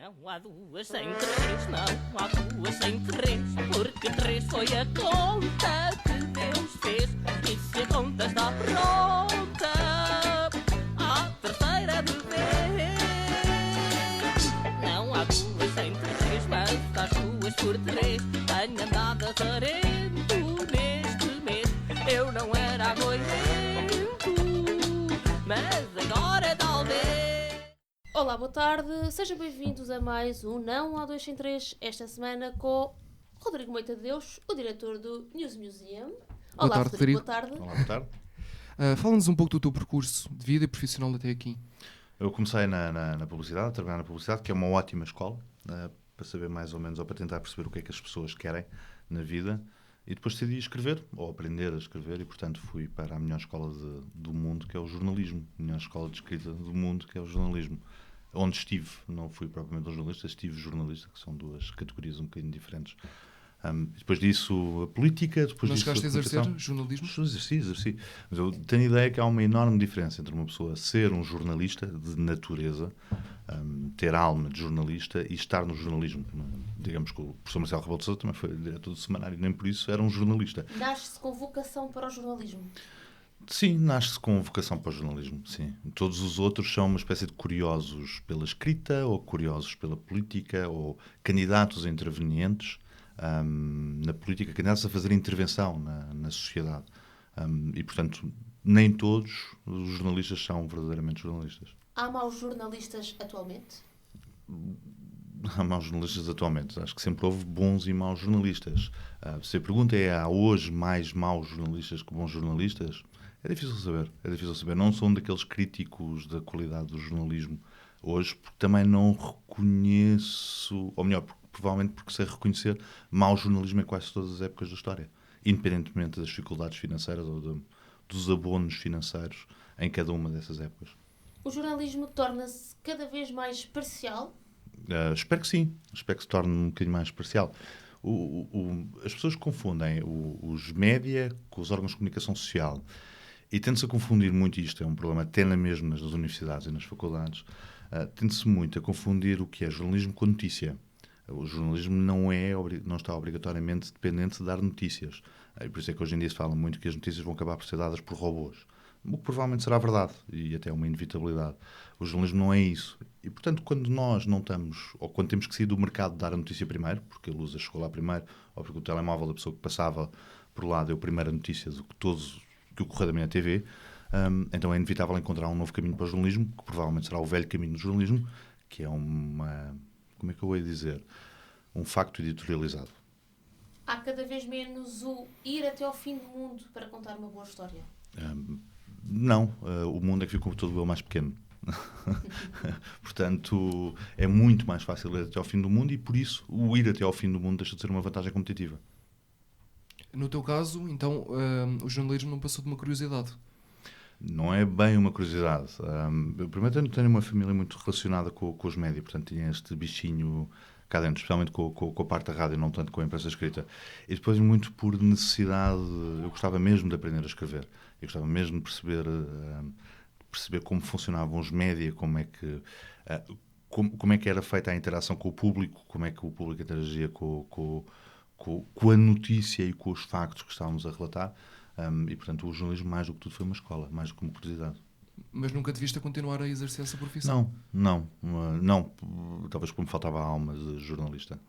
Não há duas sem três, não há duas sem três, porque três foi a conta que Deus fez. E se a conta está pronta, à terceira de vez. Não há duas sem três, mas às duas por três. Tenho andado azarento neste mês. Eu não era agoirento, mas agora talvez. Olá, boa tarde, sejam bem-vindos a mais um Não Há 2 Sem 3, esta semana com Rodrigo Moita de Deus, o diretor do News Museum. Boa Olá, tarde, Rodrigo, Rodrigo. boa tarde. Olá, boa tarde. Fala-nos um pouco do teu percurso de vida e profissional até aqui. Eu comecei na publicidade, a trabalhar na publicidade, que é uma ótima escola, para saber mais ou menos, ou para tentar perceber o que é que as pessoas querem na vida, e depois decidi escrever, ou aprender a escrever, e portanto fui para a melhor escola do mundo, que é o jornalismo, a melhor escola de escrita do mundo, que é o jornalismo. Onde estive, não fui propriamente um jornalista, estive jornalista, que são duas categorias um bocadinho diferentes. Depois disso, a política, depois Não disso chegaste a exercer comunicação. jornalismo? Exerci. Mas eu tenho a ideia que há uma enorme diferença entre uma pessoa ser um jornalista de natureza, ter alma de jornalista, e estar no jornalismo. Digamos que o professor Marcelo Rebelo de Sousa também foi diretor do semanário, nem por isso era um jornalista. Nasce-se com vocação para o jornalismo. Sim, nasce-se com vocação para o jornalismo, sim. Todos os outros são uma espécie de curiosos pela escrita, ou curiosos pela política, ou candidatos a intervenientes na política, candidatos a fazer intervenção na sociedade. E, portanto, nem todos os jornalistas são verdadeiramente jornalistas. Há maus jornalistas atualmente? Há maus jornalistas atualmente. Acho que sempre houve bons e maus jornalistas. Se a pergunta é, há hoje mais maus jornalistas que bons jornalistas? É difícil saber. Não sou um daqueles críticos da qualidade do jornalismo hoje, porque também não reconheço, ou melhor, provavelmente porque sei reconhecer mau jornalismo em quase todas as épocas da história, independentemente das dificuldades financeiras ou dos abonos financeiros em cada uma dessas épocas. O jornalismo torna-se cada vez mais parcial? Espero que sim. Espero que se torne um bocadinho mais parcial. As pessoas confundem os média com os órgãos de comunicação social. E tende-se a confundir muito, isto é um problema até mesmo nas universidades e nas faculdades, tende-se muito a confundir o que é jornalismo com notícia. O jornalismo não está obrigatoriamente dependente de dar notícias. E por isso é que hoje em dia se fala muito que as notícias vão acabar por ser dadas por robôs. O que provavelmente será verdade, e até uma inevitabilidade. O jornalismo não é isso. E, portanto, quando nós não estamos, ou quando temos que sair do mercado de dar a notícia primeiro, porque a Lusa chegou lá primeiro, ou porque o telemóvel da pessoa que passava por lá deu primeiro a notícia do que o Correio da Manhã TV, então é inevitável encontrar um novo caminho para o jornalismo, que provavelmente será o velho caminho do jornalismo, que é como é que eu vou dizer? Um facto editorializado. Há cada vez menos o ir até ao fim do mundo para contar uma boa história? Não, o mundo é que ficou todo ele mais pequeno. Portanto, é muito mais fácil ir até ao fim do mundo, e por isso o ir até ao fim do mundo deixa de ser uma vantagem competitiva. No teu caso, então, o jornalismo não passou de uma curiosidade? Não é bem uma curiosidade. Eu primeiro tenho uma família muito relacionada com os médias, portanto tinha este bichinho cá dentro, especialmente com a parte da rádio, não tanto com a imprensa escrita. E depois muito por necessidade, eu gostava mesmo de aprender a escrever. Eu gostava mesmo de perceber como funcionavam os médias, como é que era feita a interação com o público, como é que o público interagia com a notícia e com os factos que estávamos a relatar. E, portanto, o jornalismo, mais do que tudo, foi uma escola, mais do que uma curiosidade. Mas nunca te viste a continuar a exercer essa profissão? Não. Talvez como faltava a alma de jornalista.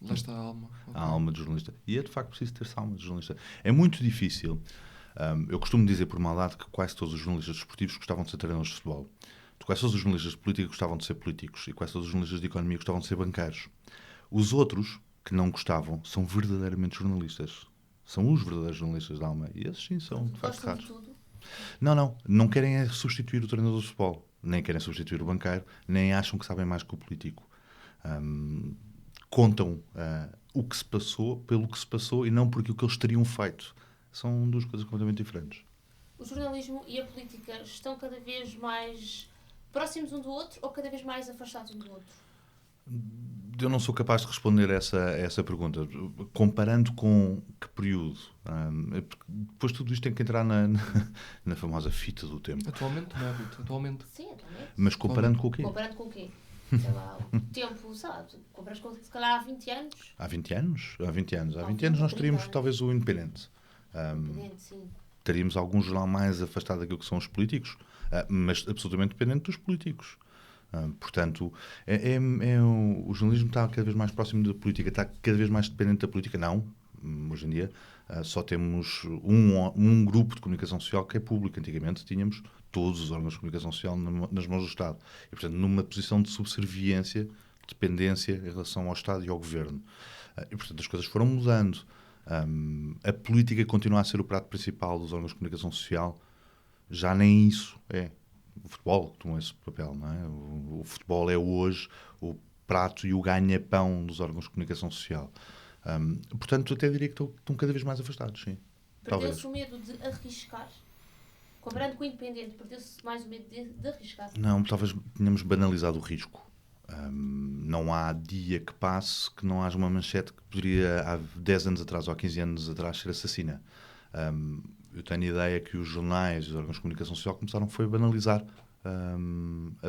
Lá está a alma. Okay. A alma de jornalista. E é, de facto, preciso ter essa alma de jornalista. É muito difícil. Eu costumo dizer, por maldade, que quase todos os jornalistas desportivos gostavam de ser treinadores de futebol. Quase todos os jornalistas de política gostavam de ser políticos. E quase todos os jornalistas de economia gostavam de ser banqueiros. Os outros, que não gostavam, são verdadeiramente jornalistas. São os verdadeiros jornalistas da alma. E esses sim são, de facto, raros. Não querem é substituir o treinador de futebol. Nem querem substituir o banqueiro. Nem acham que sabem mais que o político. Contam o que se passou pelo que se passou e não porque o que eles teriam feito. São duas coisas completamente diferentes. O jornalismo e a política estão cada vez mais próximos um do outro ou cada vez mais afastados um do outro? Eu não sou capaz de responder essa pergunta. Comparando com que período? Depois tudo isto tem que entrar na famosa fita do tempo. Atualmente, não é, Ruth? Atualmente. Sim, atualmente. Mas comparando com o quê? Comparando com o quê? sei lá, o tempo, sei lá, tu compras com, se calhar há 20 anos, Há 20 anos? Há 20 anos. Há Há 20 anos nós 30 teríamos anos. talvez o Independente. dependente, sim. Teríamos algum jornal mais afastado daquilo que são os políticos, mas absolutamente dependente dos políticos. Portanto, o jornalismo está cada vez mais próximo da política, está cada vez mais dependente da política. Não, hoje em dia só temos um grupo de comunicação social que é público. Antigamente tínhamos todos os órgãos de comunicação social nas mãos do Estado. E, portanto, numa posição de subserviência, dependência em relação ao Estado e ao Governo. E, portanto, as coisas foram mudando. A política continua a ser o prato principal dos órgãos de comunicação social. Já nem isso é. O futebol tomou esse papel, não é? O futebol é hoje o prato e o ganha-pão dos órgãos de comunicação social. Portanto, até diria que estão cada vez mais afastados, sim. Talvez. Perdeu-se o medo de arriscar. Comparando com o Independente, perdeu-se mais o medo de arriscar. Não, talvez tenhamos banalizado o risco. Não há dia que passe que não haja uma manchete que poderia, há 10 anos atrás ou há 15 anos atrás, ser assassina. Eu tenho a ideia que os jornais, os órgãos de comunicação social começaram foi a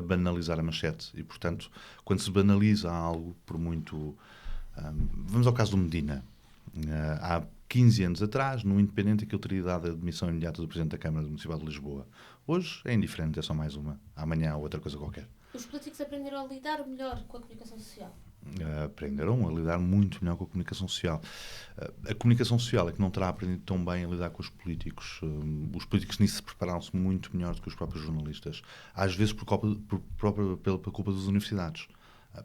banalizar a manchete. E, portanto, quando se banaliza algo, por muito... vamos ao caso do Medina. Há 15 anos atrás, no Independente, aquilo teria dado a demissão imediata do Presidente da Câmara Municipal de Lisboa. Hoje é indiferente, é só mais uma. Amanhã outra coisa qualquer. Os políticos aprenderam a lidar melhor com a comunicação social. Aprenderam a lidar muito melhor com a comunicação social. A comunicação social é que não terá aprendido tão bem a lidar com os políticos. Os políticos nisso prepararam-se muito melhor do que os próprios jornalistas. Às vezes por culpa das universidades.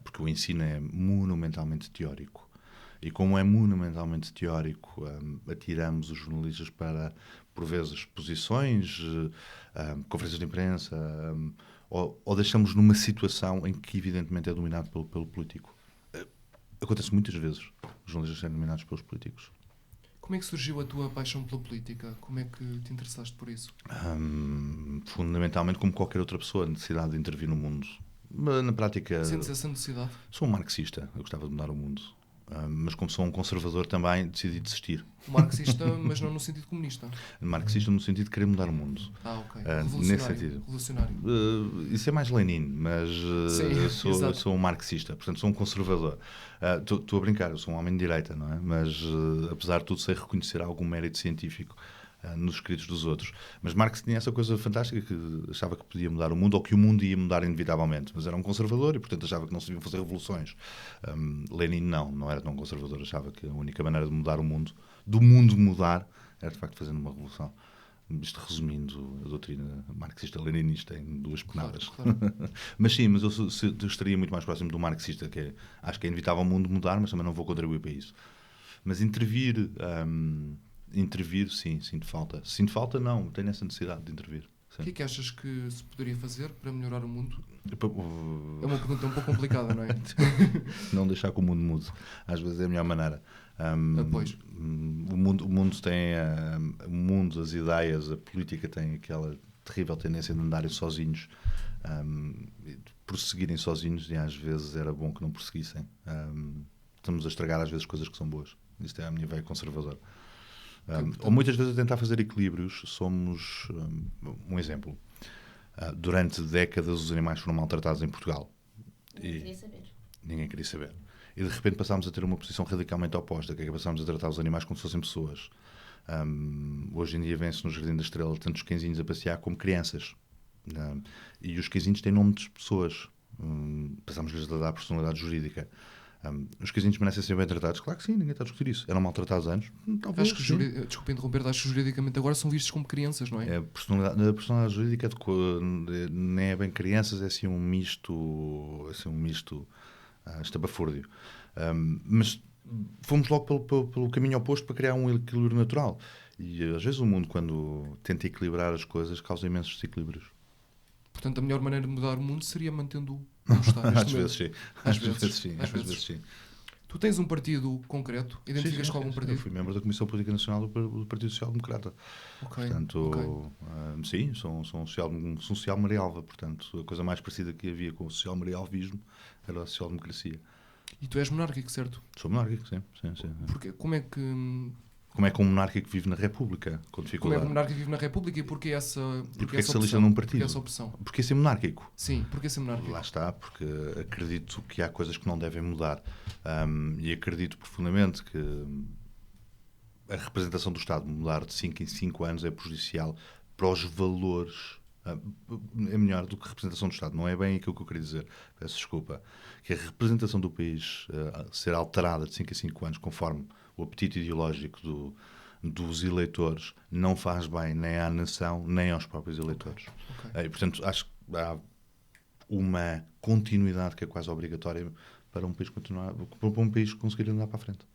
Porque o ensino é monumentalmente teórico. E como é monumentalmente teórico, atiramos os jornalistas para, por vezes, posições, conferências de imprensa, ou deixamos numa situação em que, evidentemente, é dominado pelo político. Acontece muitas vezes os jornalistas serem dominados pelos políticos. Como é que surgiu a tua paixão pela política? Como é que te interessaste por isso? Fundamentalmente, como qualquer outra pessoa, a necessidade de intervir no mundo. Na prática... Sentes essa necessidade? Sou um marxista, eu gostava de mudar o mundo. Mas como sou um conservador também, decidi desistir. Marxista, mas não no sentido comunista. Marxista no sentido de querer mudar o mundo. Ok. Nesse sentido. Revolucionário. Isso é mais Lenin, mas sou um marxista, portanto sou um conservador. Estou a brincar, eu sou um homem de direita, não é? Mas apesar de tudo sei reconhecer algum mérito científico nos escritos dos outros. Mas Marx tinha essa coisa fantástica que achava que podia mudar o mundo ou que o mundo ia mudar inevitavelmente. Mas era um conservador e, portanto, achava que não se deviam fazer revoluções. Lenin não era tão conservador. Achava que a única maneira de mudar o mundo, do mundo mudar, era de facto fazendo uma revolução. Isto resumindo a doutrina marxista-leninista em duas penadas. Claro. Mas sim, mas eu estaria muito mais próximo do marxista, que acho que é inevitável o mundo mudar, mas também não vou contribuir para isso. Mas intervir, sim, sinto falta. Sinto falta, não, tenho essa necessidade de intervir. Sim. O que é que achas que se poderia fazer para melhorar o mundo? É uma pergunta um pouco complicada, não é? Não deixar que o mundo mude. Às vezes é a melhor maneira. Pois. O mundo tem... o mundo, as ideias, a política tem aquela terrível tendência de andarem sozinhos, de prosseguirem sozinhos, e às vezes era bom que não prosseguissem. Estamos a estragar às vezes coisas que são boas. Isto é a minha veia conservadora. Ou muitas vezes a tentar fazer equilíbrios. Somos um exemplo. Durante décadas os animais foram maltratados em Portugal. Ninguém queria saber. Ninguém queria saber. E de repente passámos a ter uma posição radicalmente oposta, que é que passámos a tratar os animais como se fossem pessoas. Hoje em dia vê-se no Jardim da Estrela tantos cãezinhos a passear como crianças. E os cãezinhos têm nome de pessoas. Passámos-lhes a dar personalidade jurídica. Os cãezinhos merecem ser bem tratados? Claro que sim, ninguém está a discutir isso. Eram maltratados antes? Talvez. Acho que, desculpa interromper, acho que juridicamente agora são vistos como crianças, não é? A personalidade jurídica nem é bem crianças, é assim um misto estapafúrdio. Mas fomos logo pelo caminho oposto para criar um equilíbrio natural. E às vezes o mundo, quando tenta equilibrar as coisas, causa imensos desequilíbrios. Portanto, a melhor maneira de mudar o mundo seria mantendo-o como está neste Às vezes sim. Às vezes sim. Tu tens um partido concreto? Identificas com algum partido? Eu fui membro da Comissão Política Nacional do Partido Social Democrata. Portanto, sim, sou um social Marialva. Portanto, a coisa mais parecida que havia com o social marialvismo era a social-democracia. E tu és monárquico, certo? Sou monárquico, sim. Porque, como é que Como é que um monárquico vive na República, com Como é dificuldade? que o monarca vive na República e porquê essa Porque é que se alista num partido? Porquê essa opção? Porque ser monárquico. Sim, porquê ser monárquico? Lá está, porque acredito que há coisas que não devem mudar. E acredito profundamente que a representação do Estado mudar de 5 em 5 anos é prejudicial para os valores. É melhor do que a representação do Estado. Não é bem aquilo que eu queria dizer. Peço desculpa. Que a representação do país ser alterada de 5 em 5 anos conforme o apetite ideológico dos eleitores não faz bem nem à nação nem aos próprios eleitores. Ok. E, portanto, acho que há uma continuidade que é quase obrigatória para um país continuar, para um país conseguir andar para a frente.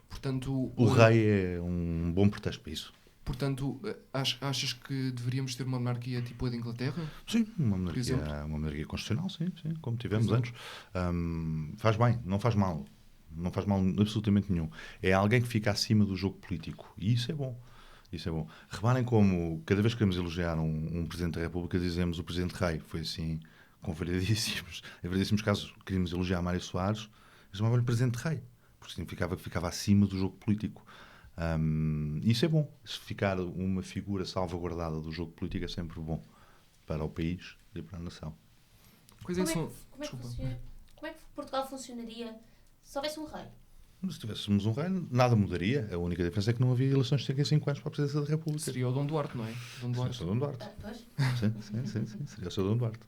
Portanto, O rei é um bom pretexto para isso. Portanto, achas que deveríamos ter uma monarquia tipo a de Inglaterra? Sim, exemplo? uma monarquia constitucional, sim, como tivemos Por antes. Faz bem, não faz mal. Não faz mal absolutamente nenhum. É alguém que fica acima do jogo político. E isso é bom. Isso é bom. Reparem como, cada vez que queremos elogiar um Presidente da República, dizemos o Presidente Rei. Foi assim, com variedíssimos. Em variedíssimos casos, queríamos elogiar Mário Soares, chamavam-lhe Presidente Rei. Porque significava que ficava acima do jogo político. Isso é bom. Se ficar uma figura salvaguardada do jogo político é sempre bom para o país e para a nação. Quais é que são... Como é que Desculpa. Portugal funcionaria se houvesse um rei? Se tivéssemos um rei, nada mudaria. A única diferença é que não havia eleições de 5 em 5 anos para a presidência da República. Seria o Dom Duarte, não é? Dom Seria o Duarte. Sr. Dom Duarte. Pois. Sim. Seria o Sr. Dom Duarte.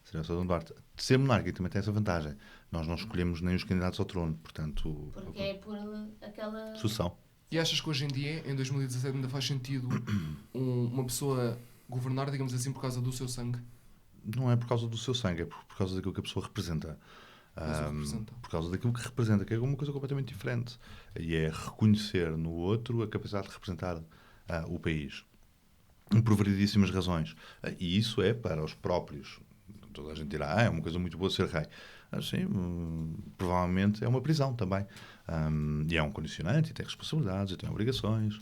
Seria o Sr. Dom Duarte. Ser monárquico também tem essa vantagem. Nós não escolhemos nem os candidatos ao trono. Portanto, Porque é por aquela... sucessão. E achas que hoje em dia, em 2017, ainda faz sentido uma pessoa governar, digamos assim, por causa do seu sangue? Não é por causa do seu sangue, é por causa daquilo que a pessoa representa. Representa. Por causa daquilo que representa, que é uma coisa completamente diferente. E é reconhecer no outro a capacidade de representar o país. Por variedíssimas razões. E isso é para os próprios. Toda a gente dirá, é uma coisa muito boa ser rei. Sim, provavelmente é uma prisão também. E é um condicionante, e tem responsabilidades, e tem obrigações.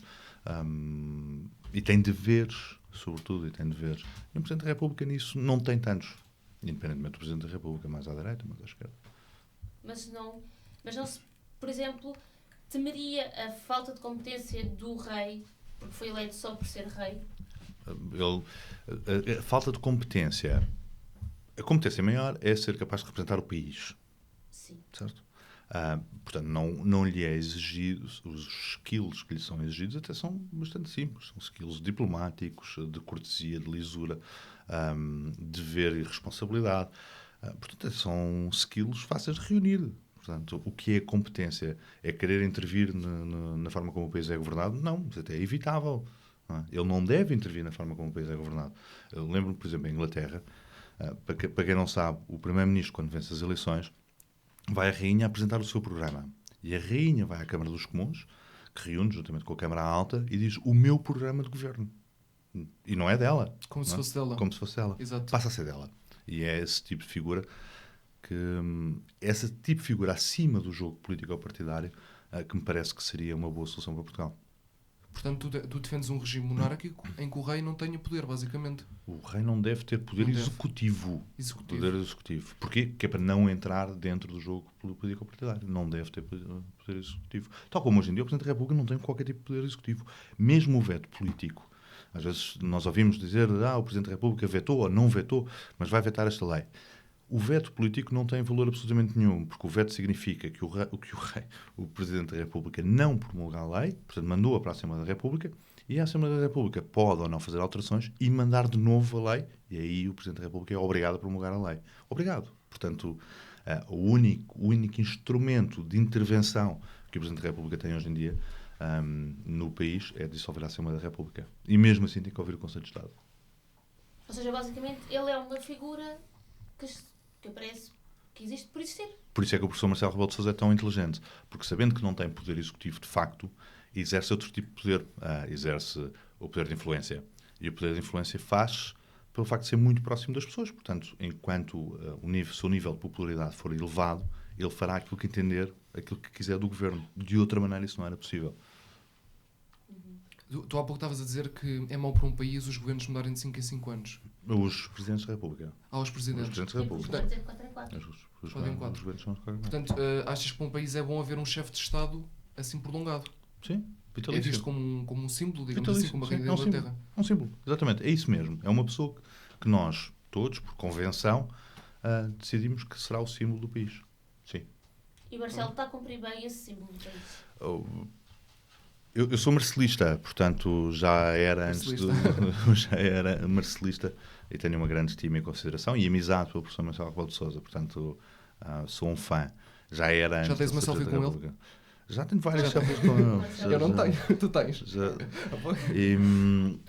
E tem deveres, sobretudo, e tem deveres. E o Presidente da República nisso não tem tantos. Independentemente do Presidente da República, mais à direita, mais à esquerda. Mas não se, por exemplo, temeria a falta de competência do rei, porque foi eleito só por ser rei? A falta de competência. A competência maior é ser capaz de representar o país. Sim. Certo? Portanto, não lhe é exigido, os skills que lhe são exigidos até são bastante simples. São skills diplomáticos, de cortesia, de lisura, de dever e responsabilidade. Portanto, são skills fáceis de reunir. Portanto, o que é competência? É querer intervir na forma como o país é governado? Não, isso até é evitável. Não é? Ele não deve intervir na forma como o país é governado. Eu lembro-me, por exemplo, em Inglaterra, para quem não sabe, o primeiro-ministro, quando vence as eleições, vai a rainha apresentar o seu programa. E a rainha vai à Câmara dos Comuns, que reúne juntamente com a Câmara Alta, e diz o meu programa de governo. E não é dela. Como se fosse dela. Como se fosse dela. Exato. Passa a ser dela. E é esse tipo de figura esse tipo de figura acima do jogo político ou partidário que me parece que seria uma boa solução para Portugal. Portanto, tu defendes um regime monárquico em que o rei não tenha poder, basicamente. O rei não deve ter poder executivo. Poder executivo. Porquê? Que é para não entrar dentro do jogo político ou partidário. Não deve ter poder executivo. Tal como hoje em dia o Presidente da República não tem qualquer tipo de poder executivo. Mesmo o veto político. Às vezes nós ouvimos dizer o Presidente da República vetou ou não vetou, mas vai vetar esta lei. O veto político não tem valor absolutamente nenhum, porque o veto significa que o Presidente da República não promulga a lei, portanto mandou-a para a Assembleia da República, e a Assembleia da República pode ou não fazer alterações e mandar de novo a lei, e aí o Presidente da República é obrigado a promulgar a lei. Obrigado. Portanto, o único instrumento de intervenção que o Presidente da República tem hoje em dia no país é dissolver a Assembleia da República. E mesmo assim tem que ouvir o Conselho de Estado. Ou seja, basicamente, ele é uma figura que parece que existe por existir. Por isso é que o professor Marcelo Rebelo de Sousa é tão inteligente, porque sabendo que não tem poder executivo de facto, exerce outro tipo de poder, exerce o poder de influência. E o poder de influência faz pelo facto de ser muito próximo das pessoas. Portanto, enquanto o seu nível de popularidade for elevado, ele fará aquilo que entender, aquilo que quiser do governo. De outra maneira, isso não era possível. Tu há pouco estavas a dizer que é mau para um país os governos mudarem de 5 em 5 anos. Os presidentes da República. Os presidentes. Os presidentes da República. Podem dizer 4 em 4. Os Podem em 4. governos são os 4 em 4. Portanto, achas que para um país é bom haver um chefe de Estado assim prolongado? Sim. É visto como um símbolo, digamos assim, Vitalício, como a sim, Rainha da é um símbolo. Inglaterra. É um símbolo, exatamente. É isso mesmo. É uma pessoa que nós, todos, por convenção, decidimos que será o símbolo do país. Sim. E Marcelo está a cumprir bem esse símbolo do país. Eu sou marcelista, portanto já era já era marcelista e tenho uma grande estima e consideração e amizade pelo professor Marcelo Rebelo de Sousa, portanto sou um fã. Já era antes. Já tens uma da selfie Presidente com da ele? República. Já tenho várias selfies com ele. Eu não tenho, tu tens.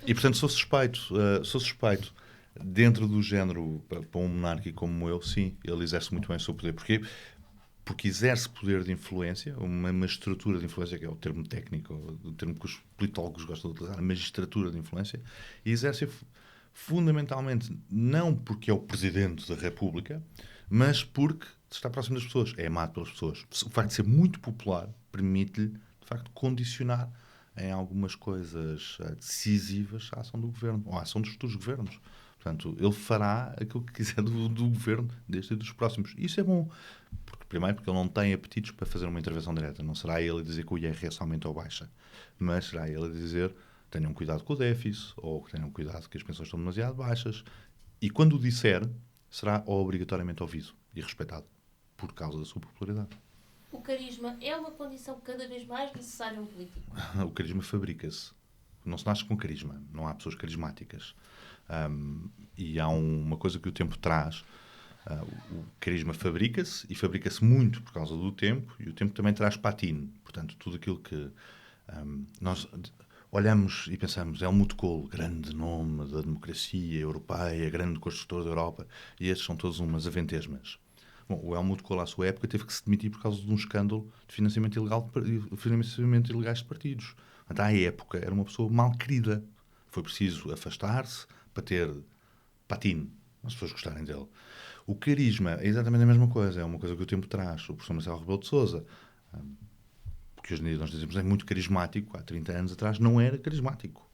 E portanto sou suspeito. Dentro do género, para um monárquico como eu, sim, ele exerce muito bem o seu poder. Porquê? Porque exerce poder de influência, uma estrutura de influência, que é o termo técnico, o termo que os politólogos gostam de utilizar, a magistratura de influência, e exerce fundamentalmente não porque é o Presidente da República, mas porque está próximo das pessoas, é amado pelas pessoas. O facto de ser muito popular permite-lhe, de facto, condicionar em algumas coisas decisivas a ação do governo, ou a ação dos futuros governos. Portanto, ele fará aquilo que quiser do governo, deste e dos próximos. Isso é bom. Primeiro, porque ele não tem apetites para fazer uma intervenção direta. Não será ele a dizer que o IRS aumenta ou baixa. Mas será ele a dizer tenham cuidado com o déficit ou que tenham cuidado que as pensões estão demasiado baixas. E quando o disser, será obrigatoriamente ouvido e respeitado por causa da sua popularidade. O carisma é uma condição cada vez mais necessária a um político. O carisma fabrica-se. Não se nasce com carisma. Não há pessoas carismáticas. E há uma coisa que o tempo traz. O carisma fabrica-se e fabrica-se muito por causa do tempo, e o tempo também traz patine. Portanto, tudo aquilo que nós olhamos e pensamos, Helmut Kohl, grande nome da democracia europeia, grande construtor da Europa, e estes são todos umas aventesmas. Bom, o Helmut Kohl, à sua época, teve que se demitir por causa de um escândalo de financiamento ilegais de partidos. Portanto, à época, era uma pessoa mal querida. Foi preciso afastar-se para ter patine, as pessoas gostarem dele. O carisma é exatamente a mesma coisa, é uma coisa que o tempo traz. O professor Marcelo Rebelo de Sousa, que hoje em dia nós dizemos é muito carismático, há 30 anos atrás não era carismático.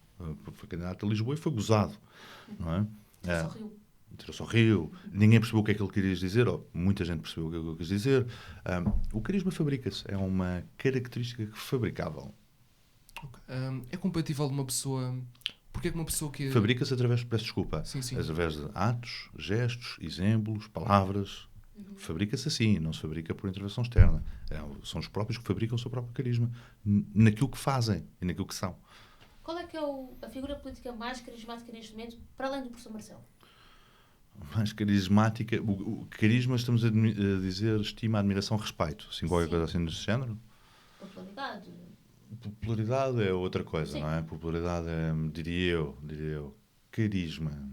Foi candidato a Lisboa e foi gozado. Não é? Tirou-se ao Rio. Ninguém percebeu o que é que ele queria dizer, ou muita gente percebeu o que ele quis dizer. O carisma fabrica-se, é uma característica fabricável. É compatível de uma pessoa... Porque é que uma pessoa que... Fabrica-se através, peço desculpa, sim. através de atos, gestos, exemplos, palavras. Fabrica-se assim, não se fabrica por intervenção externa. São os próprios que fabricam o seu próprio carisma naquilo que fazem e naquilo que são. Qual é que é a figura política mais carismática neste momento, para além do professor Marcelo? Mais carismática... O carisma, estamos a dizer, estima, admiração, respeito. Assim, qualquer coisa assim desse género? Popularidade... Popularidade é outra coisa, sim. Não é? Popularidade é, diria eu, carisma.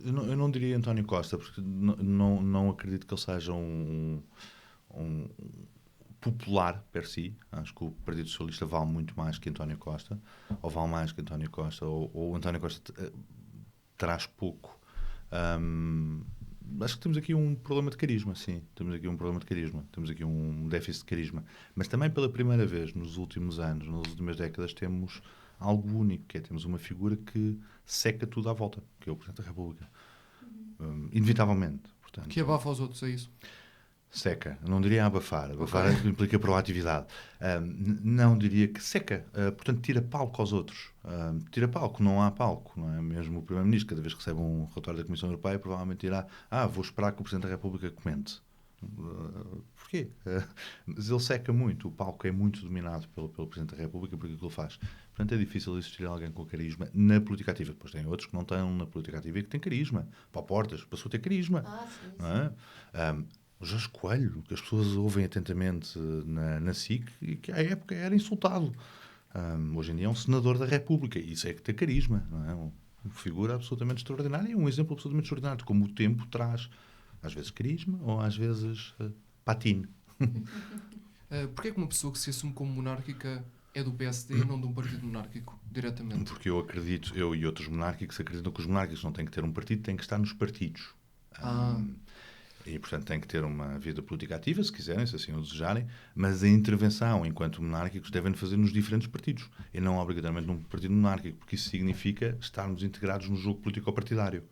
Eu não diria António Costa, porque não acredito que ele seja um popular per si. Acho que o Partido Socialista vale muito mais que António Costa, ou vale mais que António Costa, ou António Costa traz pouco. Acho que temos aqui um problema de carisma, sim. Temos aqui um problema de carisma. Temos aqui um déficit de carisma. Mas também pela primeira vez nos últimos anos, nas últimas décadas, temos algo único, que é temos uma figura que seca tudo à volta, que é o Presidente da República. Inevitavelmente. Portanto, Que abafa aos outros, é isso? Seca. Não diria abafar. Abafar implica proatividade. Não diria que seca. Portanto, tira palco aos outros. Tira palco. Não há palco. Não é? Mesmo o Primeiro-Ministro, cada vez que recebe um relatório da Comissão Europeia, provavelmente dirá vou esperar que o Presidente da República comente. Porquê? Mas ele seca muito. O palco é muito dominado pelo Presidente da República porque aquilo faz. Portanto, é difícil existir alguém com carisma na política ativa. Depois tem outros que não estão na política ativa e que têm carisma. Paulo Portas passou a ter carisma. Sim. Não é? O Jorge Coelho, que as pessoas ouvem atentamente na SIC, e que à época era insultado. Hoje em dia é um senador da República. Isso é que tem carisma. Não é? Uma figura absolutamente extraordinária e um exemplo absolutamente extraordinário de como o tempo traz, às vezes, carisma ou às vezes patine. Porquê é que uma pessoa que se assume como monárquica é do PSD e não de um partido monárquico, diretamente? Porque eu e outros monárquicos acreditam que os monárquicos não têm que ter um partido, têm que estar nos partidos. E, portanto, têm que ter uma vida política ativa, se quiserem, se assim o desejarem, mas a intervenção, enquanto monárquicos, devem fazer nos diferentes partidos, e não obrigatoriamente num partido monárquico, porque isso significa estarmos integrados no jogo político-partidário.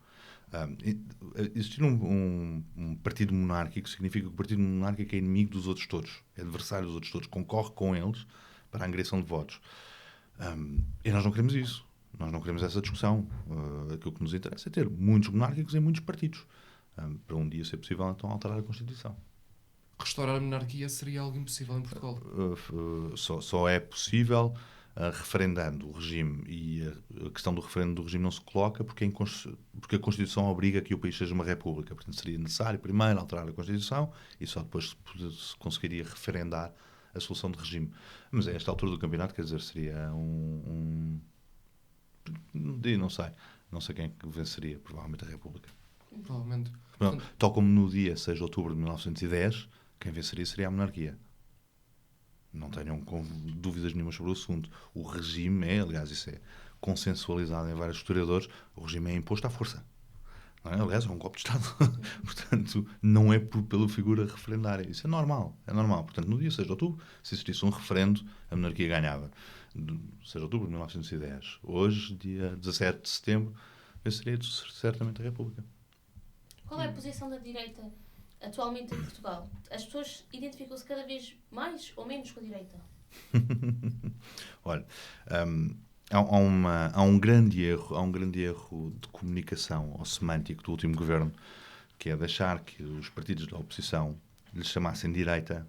Existir um partido monárquico significa que o partido monárquico é inimigo dos outros todos, é adversário dos outros todos, concorre com eles para a angriação de votos. E nós não queremos isso. Nós não queremos essa discussão. Aquilo que nos interessa é ter muitos monárquicos em muitos partidos. Para um dia ser possível, então, alterar a Constituição. Restaurar a monarquia seria algo impossível em Portugal. Só é possível referendando o regime, e a questão do referendo do regime não se coloca porque a Constituição obriga que o país seja uma república. Portanto, seria necessário primeiro alterar a Constituição e só depois se conseguiria referendar a solução de regime. Mas a esta altura do campeonato, quer dizer, seria não sei. Não sei quem é que venceria, provavelmente a República. Provavelmente. Tal como no dia 6 de outubro de 1910, quem venceria seria a monarquia. Não tenham dúvidas nenhuma sobre o assunto. O regime aliás, isso é consensualizado em vários historiadores, o regime é imposto à força. Não é? Aliás, é um golpe de Estado. Portanto, não é pela figura referendária. Isso é normal. Portanto, no dia 6 de outubro, se existisse um referendo, a monarquia ganhava. 6 de outubro de 1910. Hoje, dia 17 de setembro, venceria certamente a República. Qual é a posição da direita atualmente em Portugal? As pessoas identificam-se cada vez mais ou menos com a direita? Olha, há um grande erro de comunicação ou semântico do último governo, que é deixar que os partidos da oposição lhes chamassem direita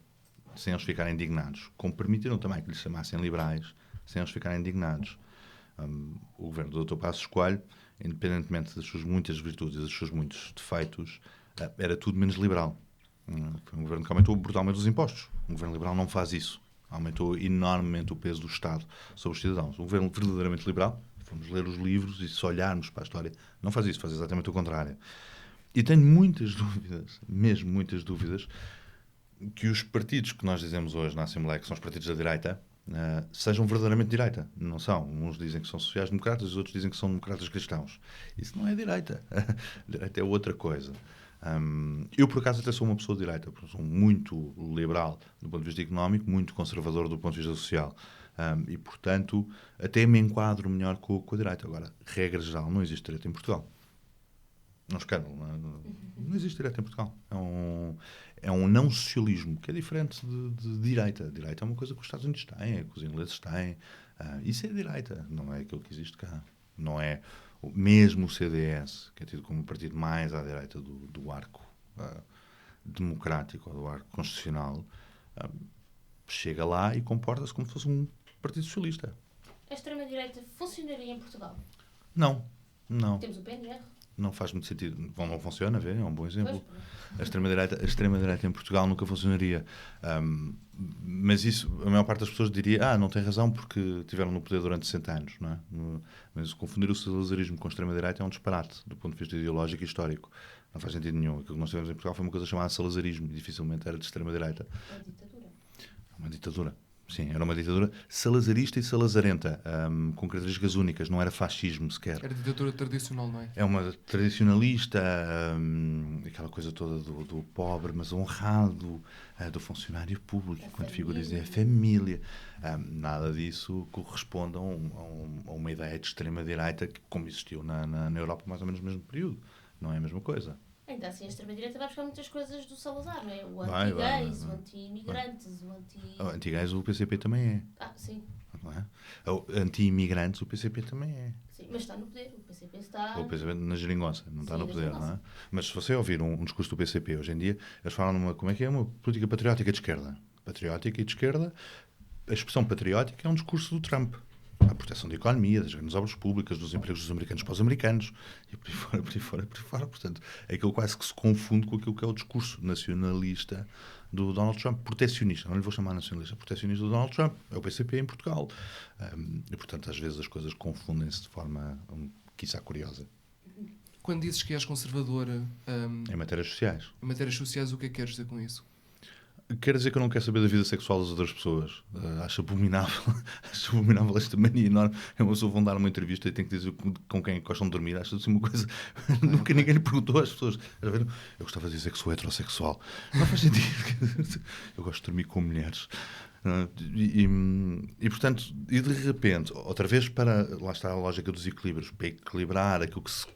sem eles ficarem indignados, como permitiram também que lhes chamassem liberais sem eles ficarem indignados. O governo do Dr. Passos Coelho, independentemente das suas muitas virtudes e dos seus muitos defeitos, era tudo menos liberal. Foi um governo que aumentou brutalmente os impostos. Um governo liberal não faz isso. Aumentou enormemente o peso do Estado sobre os cidadãos. Um governo verdadeiramente liberal, vamos ler os livros e se olharmos para a história, não faz isso, faz exatamente o contrário. E tenho muitas dúvidas, mesmo muitas dúvidas, que os partidos que nós dizemos hoje na Assembleia, que são os partidos da direita, sejam verdadeiramente direita. Não são. Uns dizem que são sociais-democratas, os outros dizem que são democratas cristãos. Isso não é direita. Direita é outra coisa. Eu, por acaso, até sou uma pessoa de direita. Sou muito liberal do ponto de vista económico, muito conservador do ponto de vista social. E, portanto, até me enquadro melhor com a direita. Agora, regra geral, não existe direita em Portugal. Não existe direita em Portugal. É um não-socialismo, que é diferente de direita. Direita é uma coisa que os Estados Unidos têm, é que os ingleses têm. Isso é direita, não é aquilo que existe cá. Não é mesmo o CDS, que é tido como o partido mais à direita do arco democrático, ou do arco constitucional, chega lá e comporta-se como se fosse um partido socialista. A extrema-direita funcionaria em Portugal? Não. Temos o PNR. Não faz muito sentido. Não funciona, vê? É um bom exemplo. Pois. A extrema-direita em Portugal nunca funcionaria. Mas isso, a maior parte das pessoas diria, não tem razão porque estiveram no poder durante 60 anos. Não é? Mas confundir o salazarismo com a extrema-direita é um disparate do ponto de vista ideológico e histórico. Não faz sentido nenhum. Aquilo que nós tivemos em Portugal foi uma coisa chamada salazarismo e dificilmente era de extrema-direita. Uma ditadura. Sim, era uma ditadura salazarista e salazarenta, com características únicas, não era fascismo sequer. Era ditadura tradicional, não é? É uma tradicionalista, aquela coisa toda do pobre, mas honrado, do funcionário público, quando figuras é família. Nada disso corresponde a uma ideia de extrema-direita que, como existiu na Europa mais ou menos no mesmo período. Não é a mesma coisa. Ainda assim, a extrema-direita vai buscar muitas coisas do Salazar, não é? O anti-gays, o anti-imigrantes, o anti... O anti-gays o PCP também é. Sim. Não é? O anti-imigrantes o PCP também é. Sim, mas está no poder. O PCP está... O PCP na geringonça, não está no poder, geringonça. não é? Mas se você ouvir um discurso do PCP hoje em dia, eles falam numa, como é que é? Uma política patriótica de esquerda. Patriótica e de esquerda, a expressão patriótica é um discurso do Trump. A proteção da economia, das grandes obras públicas, dos empregos dos americanos para os americanos, e por aí fora. Portanto, é aquilo quase que se confunde com aquilo que é o discurso nacionalista do Donald Trump, protecionista. Não lhe vou chamar nacionalista, protecionista do Donald Trump. É o PCP em Portugal. E, portanto, às vezes as coisas confundem-se de forma, quiçá, curiosa. Quando dizes que és conservadora Em matérias sociais. em matérias sociais, o que é que queres dizer com isso? Quer dizer que eu não quero saber da vida sexual das outras pessoas. Acho abominável esta mania enorme. Uma pessoa vão dar uma entrevista e tem que dizer com quem gostam de dormir. Acho assim uma coisa... Nunca ninguém lhe perguntou às pessoas. Eu gostava de dizer que sou heterossexual. Não faz sentido. Eu gosto de dormir com mulheres. E portanto, e de repente, outra vez lá está a lógica dos equilíbrios, para equilibrar aquilo que se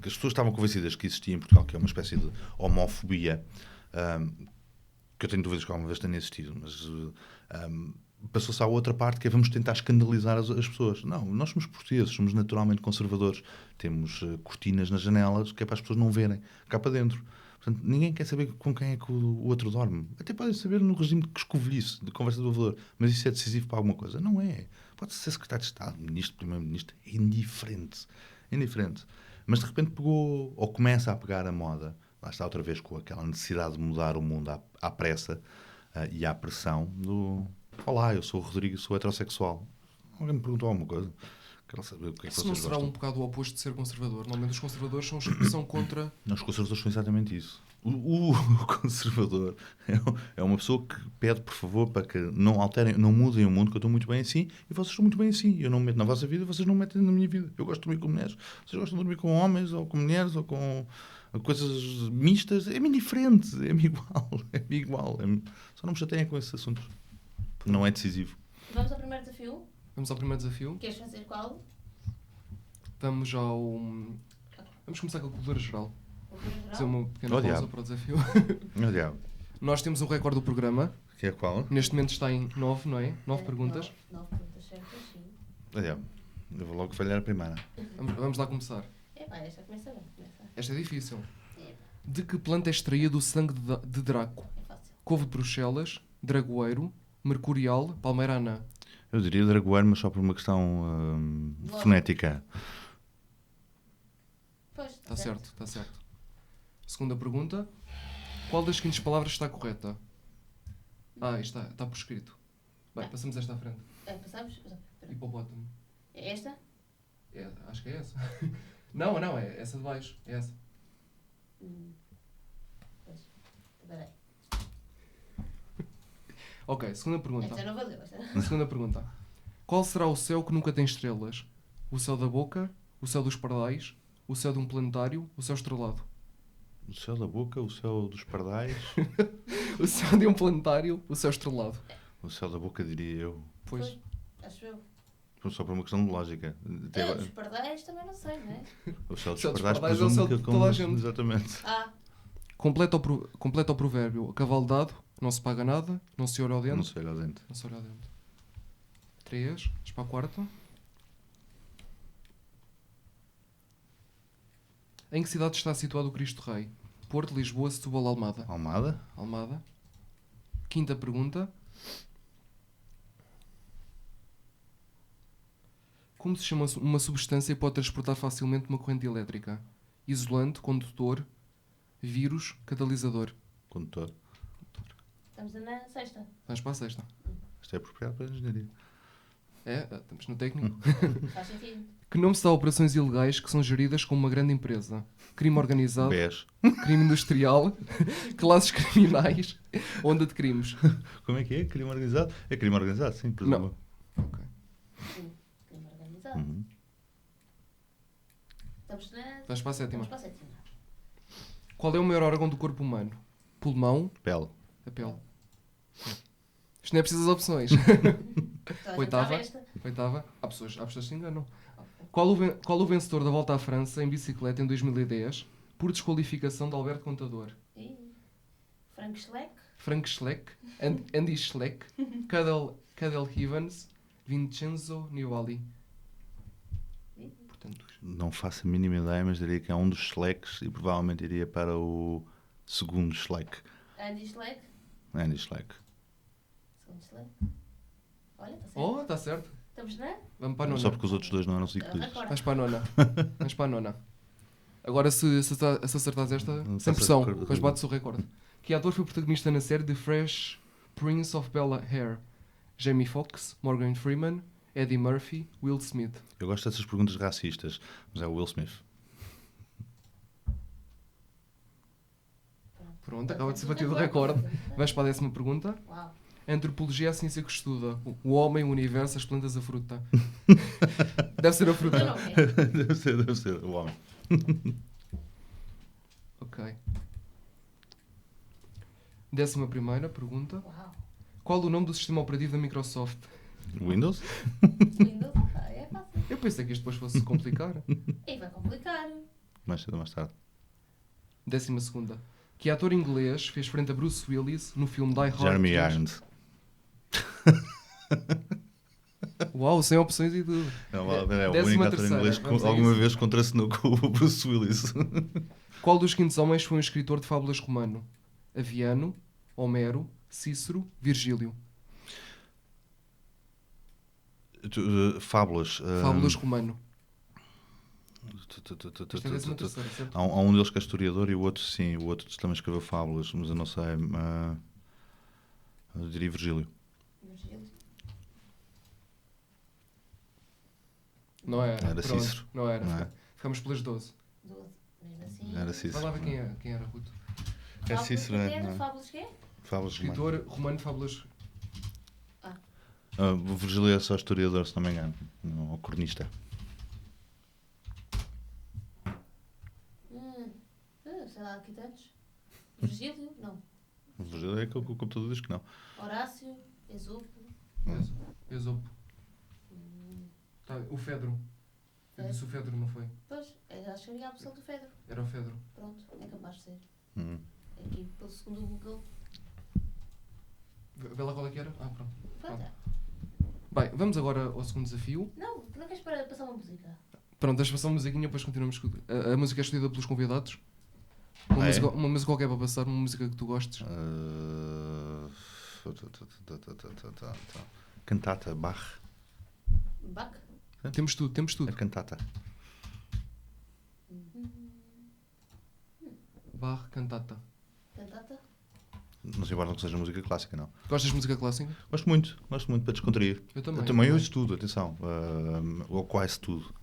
que as pessoas estavam convencidas que existia em Portugal, que é uma espécie de homofobia, que eu tenho dúvidas que alguma vez tenha existido, mas passou-se à outra parte, que é vamos tentar escandalizar as pessoas. Não, nós somos portugueses, somos naturalmente conservadores, temos cortinas nas janelas, que é para as pessoas não verem cá para dentro. Portanto, ninguém quer saber com quem é que o outro dorme. Até podem saber no regime de escovilhice, de conversa do elevador, mas isso é decisivo para alguma coisa. Não é. Pode ser secretário de Estado, ministro, primeiro-ministro, é indiferente. É indiferente. Mas de repente pegou, ou começa a pegar a moda, lá está outra vez com aquela necessidade de mudar o mundo à pressa e à pressão do olá, eu sou o Rodrigo e sou heterossexual. Alguém me perguntou alguma coisa? Quero saber o que é que Se vocês não será gostam. um bocado o oposto de ser conservador? Normalmente os conservadores são contra... Não, os conservadores são exatamente isso. O conservador é uma pessoa que pede, por favor, para que não alterem, não mudem o mundo, que eu estou muito bem assim, e vocês estão muito bem assim. Eu não me meto na vossa vida, vocês não me metem na minha vida. Eu gosto de dormir com mulheres, vocês gostam de dormir com homens, ou com mulheres, ou com coisas mistas. É-me indiferente, é-me igual. É-me igual. Só não me chateiem com esses assuntos. Não é decisivo. Vamos ao primeiro desafio. Vamos ao primeiro desafio. Queres fazer qual? Vamos começar com a cultura geral. Cultura Fazer geral? uma pequena Oh, pausa diabo. para o desafio. Meu diabo. Nós temos um recorde do programa. Que é qual? Neste momento está em 9, não é? 9 perguntas. 9 perguntas certas, sim. Oh, diabo. Eu vou logo falhar a primeira. Vamos lá começar. Epá, esta começa bem. Começa. Esta é difícil. Epá, De que planta é extraído o sangue de Draco? é fácil. Couve de Bruxelas, dragoeiro, mercurial, palmeira anã. Eu diria dragoeiro, mas só por uma questão Lógico. fonética. Pois, Está certo, está certo. Segunda pergunta. Qual das seguintes palavras está correta? Está por escrito. Bem, passamos esta à frente. Passamos? Hipopótamo. É esta? Acho que é essa. Não, é essa de baixo. É essa. Pois. Espera aí. Ok, segunda pergunta. Esta não valeu. Esta... Segunda pergunta. Qual será o céu que nunca tem estrelas? O céu da boca? O céu dos pardais? O céu de um planetário? O céu estrelado? O céu da boca, o céu dos pardais. O céu de um planetário? O céu estrelado? O céu da boca, diria eu. Pois. Acho eu. Só por uma questão de lógica. Até agora- Os pardais também não sei, não é? o céu dos O céu dos pardais pardais é o presumo céu que de toda a gente. Exatamente. Completa o provérbio. A cavalo dado, não se paga nada, não se olha ao Não dente. sei lá dentro. Não se olha ao dente. 3. Vamos para a quarta. Em que cidade está situado o Cristo Rei? Porto, Lisboa, Setúbal, Almada. Almada? Almada. Quinta pergunta. Como se chama uma substância que pode transportar facilmente uma corrente elétrica? Isolante, condutor, vírus, catalisador. Condutor. Estamos na sexta. Vamos para a sexta. Isto é apropriado para a engenharia. Estamos no técnico. Faz sentido. Que nome se dá a operações ilegais que são geridas como uma grande empresa? Crime organizado, BES. crime industrial, classes criminais, onda de crimes. Como é que é? Crime organizado? É crime organizado, sim, presumo. Ok. Crime organizado. Uhum. Estamos na... Vamos para a sétima. Vamos para a sétima. Qual é o maior órgão do corpo humano? Pulmão, Pele. a pele. Isto não é preciso as opções. Então, a Oitava. gente sabe esta. Oitava. Há pessoas que se enganam. Ok. Qual o vencedor da Volta à França em bicicleta em 2010 por desqualificação de Alberto Contador? Ih, Frank Schleck. Frank Schleck, Andy Schleck, Cadel Evans, Vincenzo Nibali. Portanto, Não faço a mínima ideia, mas diria que é um dos Schlecks e provavelmente iria para o segundo Schleck. Andy Schleck. Andy Schleck. Segundo Schleck. Olha, está certo. oh, está certo. Estamos na... Vamos para a nona. Só porque os outros dois não eram ciclistas. Agora. Vamos para a nona. Vamos para a nona. Agora, se acertares esta, Não sem faço pressão, recorde. mas bates o recorde. Que ator foi protagonista na série The Fresh Prince of Bel-Air? Jamie Foxx, Morgan Freeman, Eddie Murphy, Will Smith. Eu gosto dessas perguntas racistas, mas é o Will Smith. Pronto, acaba de ser batido o recorde. Vais para a 10ª pergunta. Uau. A antropologia é a ciência que estuda o homem, o universo, as plantas, a fruta. Deve ser a Eu fruta. não quero. Deve ser o homem. Ok. 11ª pergunta. Uau. Qual o nome do sistema operativo da Microsoft? Windows? Windows. É fácil. Eu pensei que isto depois fosse complicar. E vai complicar. Mais cedo ou mais tarde. 12ª. Que ator inglês fez frente a Bruce Willis no filme Die Hard Jeremy 3? Irons. Uau, sem opções e tudo. É o 13ª único ator inglês que vamos a alguma isso. vez contracenou com o Bruce Willis. Qual dos quintos homens foi um escritor de fábulas romano? Aviano, Homero, Cícero, Virgílio. Fábulas. Fábulas romano. Isto é 13ª, certo? Há um deles que é historiador e o outro sim, o outro também escreveu fábulas, mas eu não sei. Eu diria Virgílio. Não era. Era Pronto, Cícero. Não era. Não é? Ficámos pelas 12. 12. Mesmo assim. Era Vai Cícero. lá ver quem era, Ruto. É Cícero, é? não é? Fábulas quê? Fábulas romanas. Escritor romano de fábulas. O Virgílio é só historiador, se não me engano. Ou cronista. Sei lá, aqui tantos. Virgílio? Não. O Virgílio é aquele que o computador diz que não. Horácio? Esopo? Esopo. Tá, o Fedro. Eu disse o Fedro, não foi? Pois, acho que havia a opção do Fedro. Era o Fedro. Pronto, é capaz de ser. Hum. Aqui, pelo segundo Google. Vê lá qual é que era? Ah, pronto. Pronto. Bem, vamos agora ao segundo desafio. Não, não queres passar uma música? Pronto, deixa passar uma musiquinha, depois continuamos. A música é escolhida pelos convidados. É? Uma música qualquer para passar, uma música que tu gostes. Cantata, Bach. Bach? Temos tudo. A cantata. Bach, cantata. Cantata? Não se importa que seja música clássica, não. Gostas de música clássica? Gosto muito para descontrair. Eu também. Eu também ouço tudo, atenção. Ou quase tudo.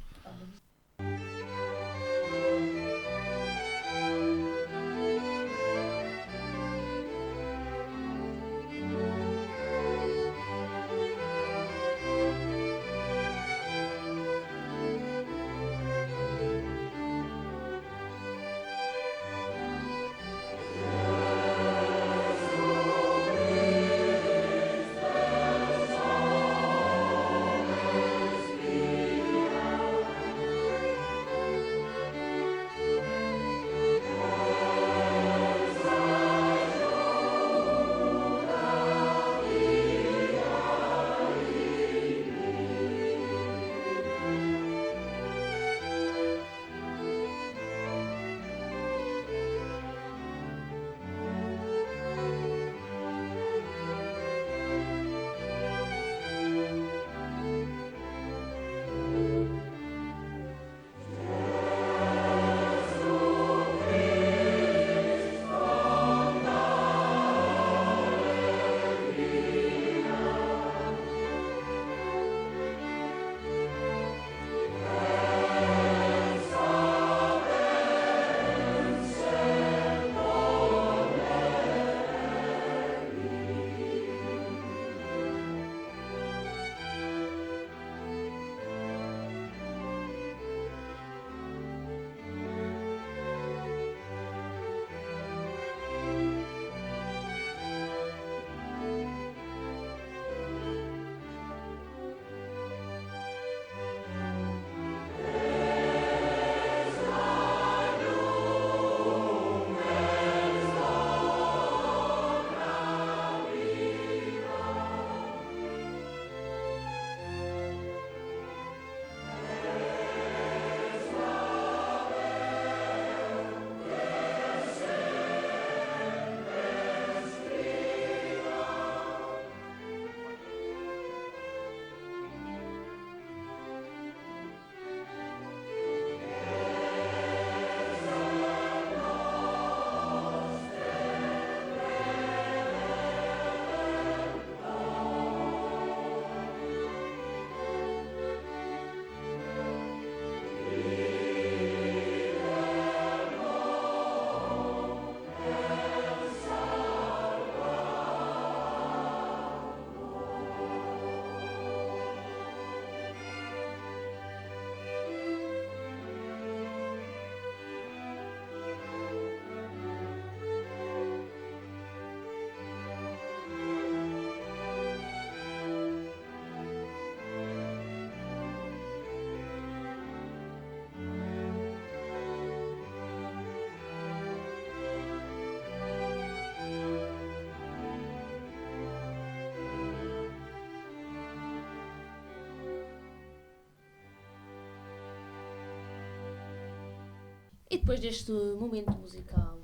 E depois deste momento musical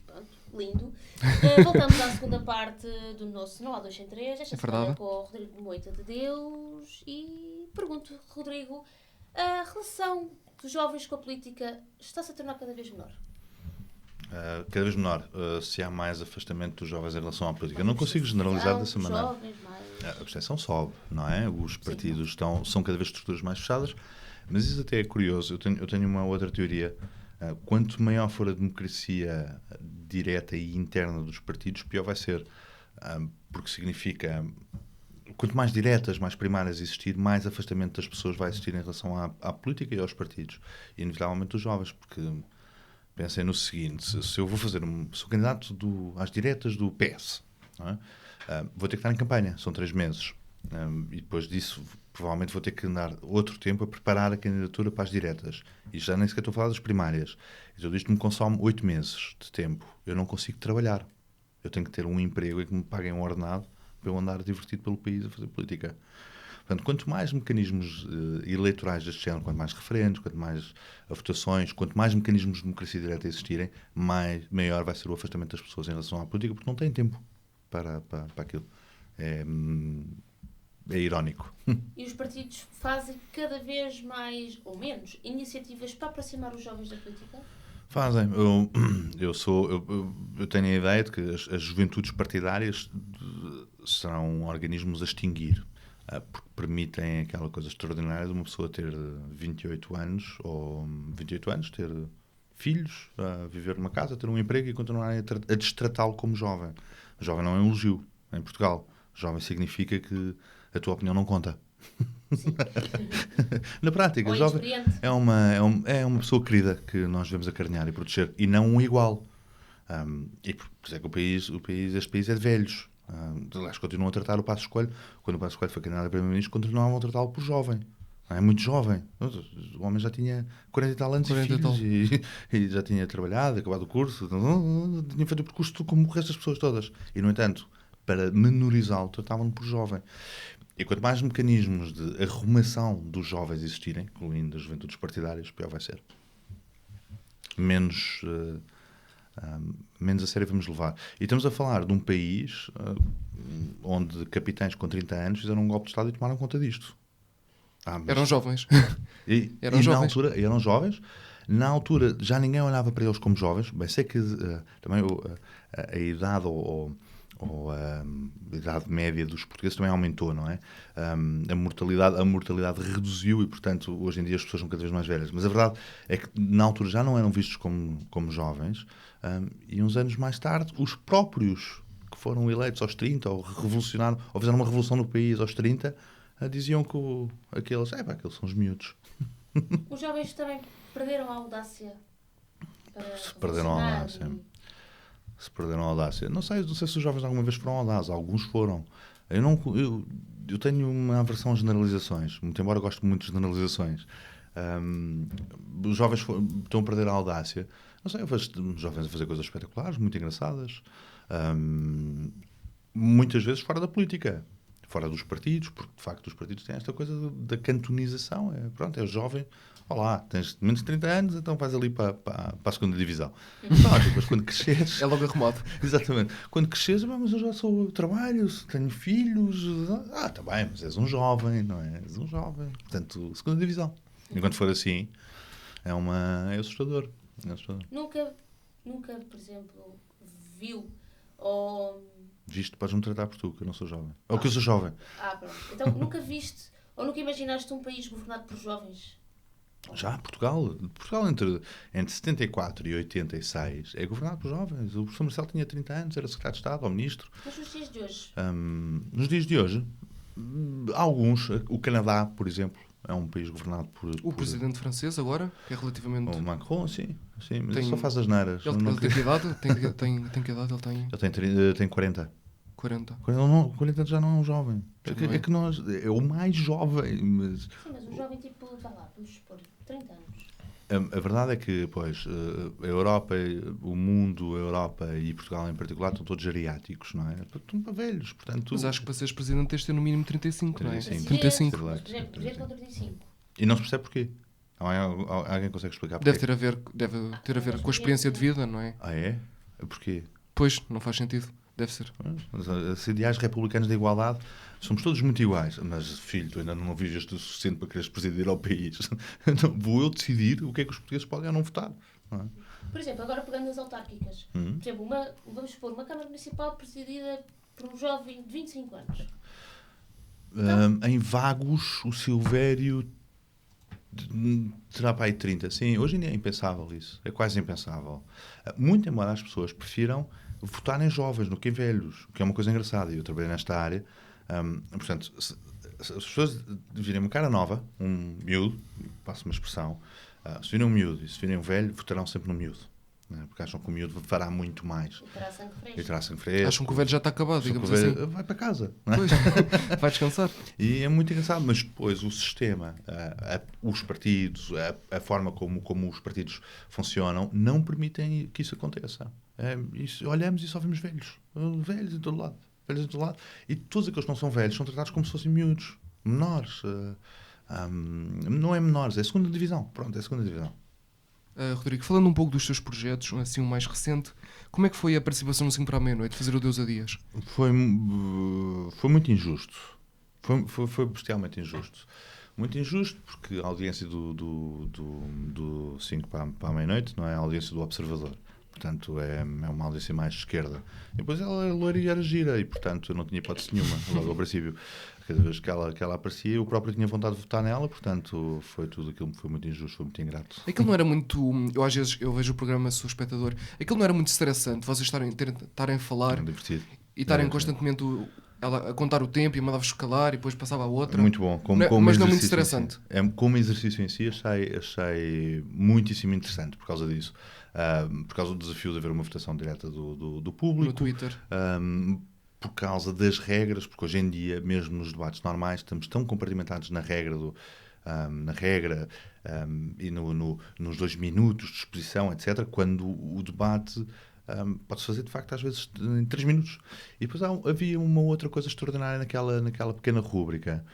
pronto, lindo, voltamos à segunda parte do nosso Não Há Dois Sem Três, esta É semana verdade. com o Rodrigo Moita de Deus. E pergunto, Rodrigo, a relação dos jovens com a política está-se a tornar cada vez menor? Cada vez menor. Se há mais afastamento dos jovens em relação à política. Eu não consigo generalizar dessa maneira. Jovens, mais... A percepção sobe, não é? Os partidos são cada vez estruturas mais fechadas, mas isso até é curioso. Eu tenho uma outra teoria. Quanto maior for a democracia direta e interna dos partidos, pior vai ser. Porque significa, quanto mais diretas, mais primárias existir, mais afastamento das pessoas vai existir em relação à política e aos partidos. E, inevitavelmente, os jovens, porque pensem no seguinte, se eu vou fazer sou candidato às diretas do PS, não é? Vou ter que estar em campanha, são 3 meses. E depois disso, provavelmente vou ter que andar outro tempo a preparar a candidatura para as diretas. E já nem sequer estou a falar das primárias. E tudo isto me consome 8 meses de tempo. Eu não consigo trabalhar. Eu tenho que ter um emprego e que me paguem um ordenado para eu andar divertido pelo país a fazer política. Portanto, quanto mais mecanismos eleitorais deste género, quanto mais referendos, quanto mais votações, quanto mais mecanismos de democracia direta existirem, maior vai ser o afastamento das pessoas em relação à política, porque não têm tempo para aquilo. É irónico. E os partidos fazem cada vez mais, ou menos, iniciativas para aproximar os jovens da política? Fazem. Eu tenho a ideia de que as juventudes partidárias serão organismos a extinguir, porque permitem aquela coisa extraordinária de uma pessoa ter 28 anos, ou 28 anos, ter filhos, viver numa casa, ter um emprego e continuar a destratá-lo como jovem. Jovem não é um elogio em Portugal. Jovem significa que a tua opinião não conta. Na prática, Ou jovem inexperiente. é uma pessoa querida que nós devemos acarinhar e proteger, e não um igual. E por isso é que este país é de velhos. Aliás, continuam a tratar o Passos Coelho, quando o Passos Coelho foi candidato a primeiro-ministro, continuavam a tratá-lo por jovem. É muito jovem. O homem já tinha 40 e tal anos 40 e e tal. filhos e já tinha trabalhado, acabado o curso, tinha feito o percurso como o resto das pessoas todas. E, no entanto, para menorizá-lo, tratavam-no por jovem. E quanto mais mecanismos de arrumação dos jovens existirem, incluindo as juventudes partidárias, pior vai ser. Menos a sério vamos levar. E estamos a falar de um país onde capitães com 30 anos fizeram um golpe de Estado e tomaram conta disto. Mas... Eram jovens. Eram jovens. Na altura já ninguém olhava para eles como jovens. Bem, sei que também a idade ou a idade média dos portugueses também aumentou, não é? A mortalidade reduziu e, portanto, hoje em dia as pessoas são cada vez mais velhas. Mas a verdade é que na altura já não eram vistos como jovens, e uns anos mais tarde os próprios que foram eleitos aos 30 ou revolucionaram, ou fizeram uma revolução no país aos 30, diziam que aqueles são os miúdos. Os jovens também perderam a audácia para Se perderam a audácia. Se perderam a audácia. Não sei se os jovens alguma vez foram audazes. Alguns foram. Eu tenho uma aversão a generalizações, muito embora eu goste muito de generalizações. Os jovens estão a perder a audácia. Não sei, eu vejo jovens a fazer coisas espetaculares, muito engraçadas, muitas vezes fora da política, fora dos partidos, porque de facto os partidos têm esta coisa da cantonização. É jovem. Olá, tens menos de 30 anos, então vais ali para a segunda divisão. Depois quando cresceres... É logo arrumado. Exatamente. Quando cresceres, mas eu já trabalho, tenho filhos... Está bem, mas és um jovem, não é? És um jovem. Portanto, segunda divisão. Enquanto for assim, é assustador. Nunca, por exemplo, viu ou... Viste, podes-me tratar por tu, que eu não sou jovem. Ou que eu sou jovem. Pronto. Então nunca viste ou nunca imaginaste um país governado por jovens? Já, Portugal entre 74 e 86 é governado por jovens. O professor Marcelo tinha 30 anos, era secretário de Estado ou ministro. Mas nos dias de hoje? Nos dias de hoje, alguns, o Canadá, por exemplo, é um país governado por... O presidente francês agora, que é relativamente... O Macron, sim, mas Tem- só faz as neiras. Ele tem que idade? Tem que idade? Ele tem Ele tem 40. 40. 40 anos já não é um jovem. É que nós... É o mais jovem, mas... Sim, mas um jovem tipo, vai lá, vamos supor, 30 anos. A verdade é que, pois, a Europa, o mundo, a Europa e Portugal em particular estão todos geriáticos, não é? Estão para velhos, portanto... Mas acho que para seres presidente tens de ter no mínimo 35, não é? 35. 35. Por exemplo, com 35. E não se percebe porquê. Alguém consegue explicar Deve porquê? ter a ver com a experiência de vida, não é? Ah, é? Porquê? Pois, não faz sentido. Deve ser. Os ideais republicanos da igualdade somos todos muito iguais. Mas, filho, tu ainda não vives o suficiente para quereres presidir ao país. Então, vou eu decidir o que é que os portugueses podem ou não votar. Não é? Por exemplo, agora pegando as autárquicas. Por exemplo, vamos supor, uma Câmara Municipal presidida por um jovem de 25 anos. Em Vagos, o Silvério terá para aí 30. Sim, hoje em dia é impensável isso. É quase impensável. Muito embora as pessoas prefiram votar em jovens do que em velhos, o que é uma coisa engraçada. Eu trabalhei nesta área. Portanto, se as pessoas virem uma cara nova, um miúdo, passo uma expressão, se virem um miúdo e se virem um velho, votarão sempre no miúdo. Né? Porque acham que o miúdo fará muito mais. E terá sangue fresco. E terá sangue fresco. Acham que o velho já está acabado, Acham que digamos o velho assim. vai para casa. Não é? Pois, vai descansar. E é muito engraçado, mas depois o sistema, os partidos, a forma como os partidos funcionam, não permitem que isso aconteça. Olhamos e só vemos velhos. Velhos em todo lado. Velhos em todo lado. E todos aqueles que não são velhos são tratados como se fossem miúdos. Menores. Não é menores, é segunda divisão. Pronto, é segunda divisão. Rodrigo, falando um pouco dos teus projetos, assim o mais recente, como é que foi a participação no 5 para a meia-noite, fazer o Deus a Dias? Foi muito injusto. Foi bestialmente injusto. Muito injusto porque a audiência do 5 para a meia-noite não é a audiência do Observador. Portanto, é uma audiência mais de esquerda. E depois ela é loira e era gira e, portanto, eu não tinha hipótese nenhuma logo ao princípio. Cada vez que ela aparecia, eu próprio tinha vontade de votar nela, portanto, foi tudo aquilo que foi muito injusto, foi muito ingrato. Aquilo não era muito... Às vezes eu vejo o programa, sou espectador, aquilo não era muito estressante, vocês estarem a falar É divertido. e estarem constantemente ela a contar o tempo e mandava-vos calar e depois passava a outra. Muito bom. Mas não muito estressante. Como exercício em si, achei muitíssimo interessante por causa disso. Por causa do desafio de haver uma votação direta do público. No Twitter. Por causa das regras, porque hoje em dia, mesmo nos debates normais, estamos tão compartimentados na regra e nos 2 minutos de exposição, etc., quando o debate pode-se fazer, de facto, às vezes em 3 minutos. E depois havia uma outra coisa extraordinária naquela pequena rúbrica,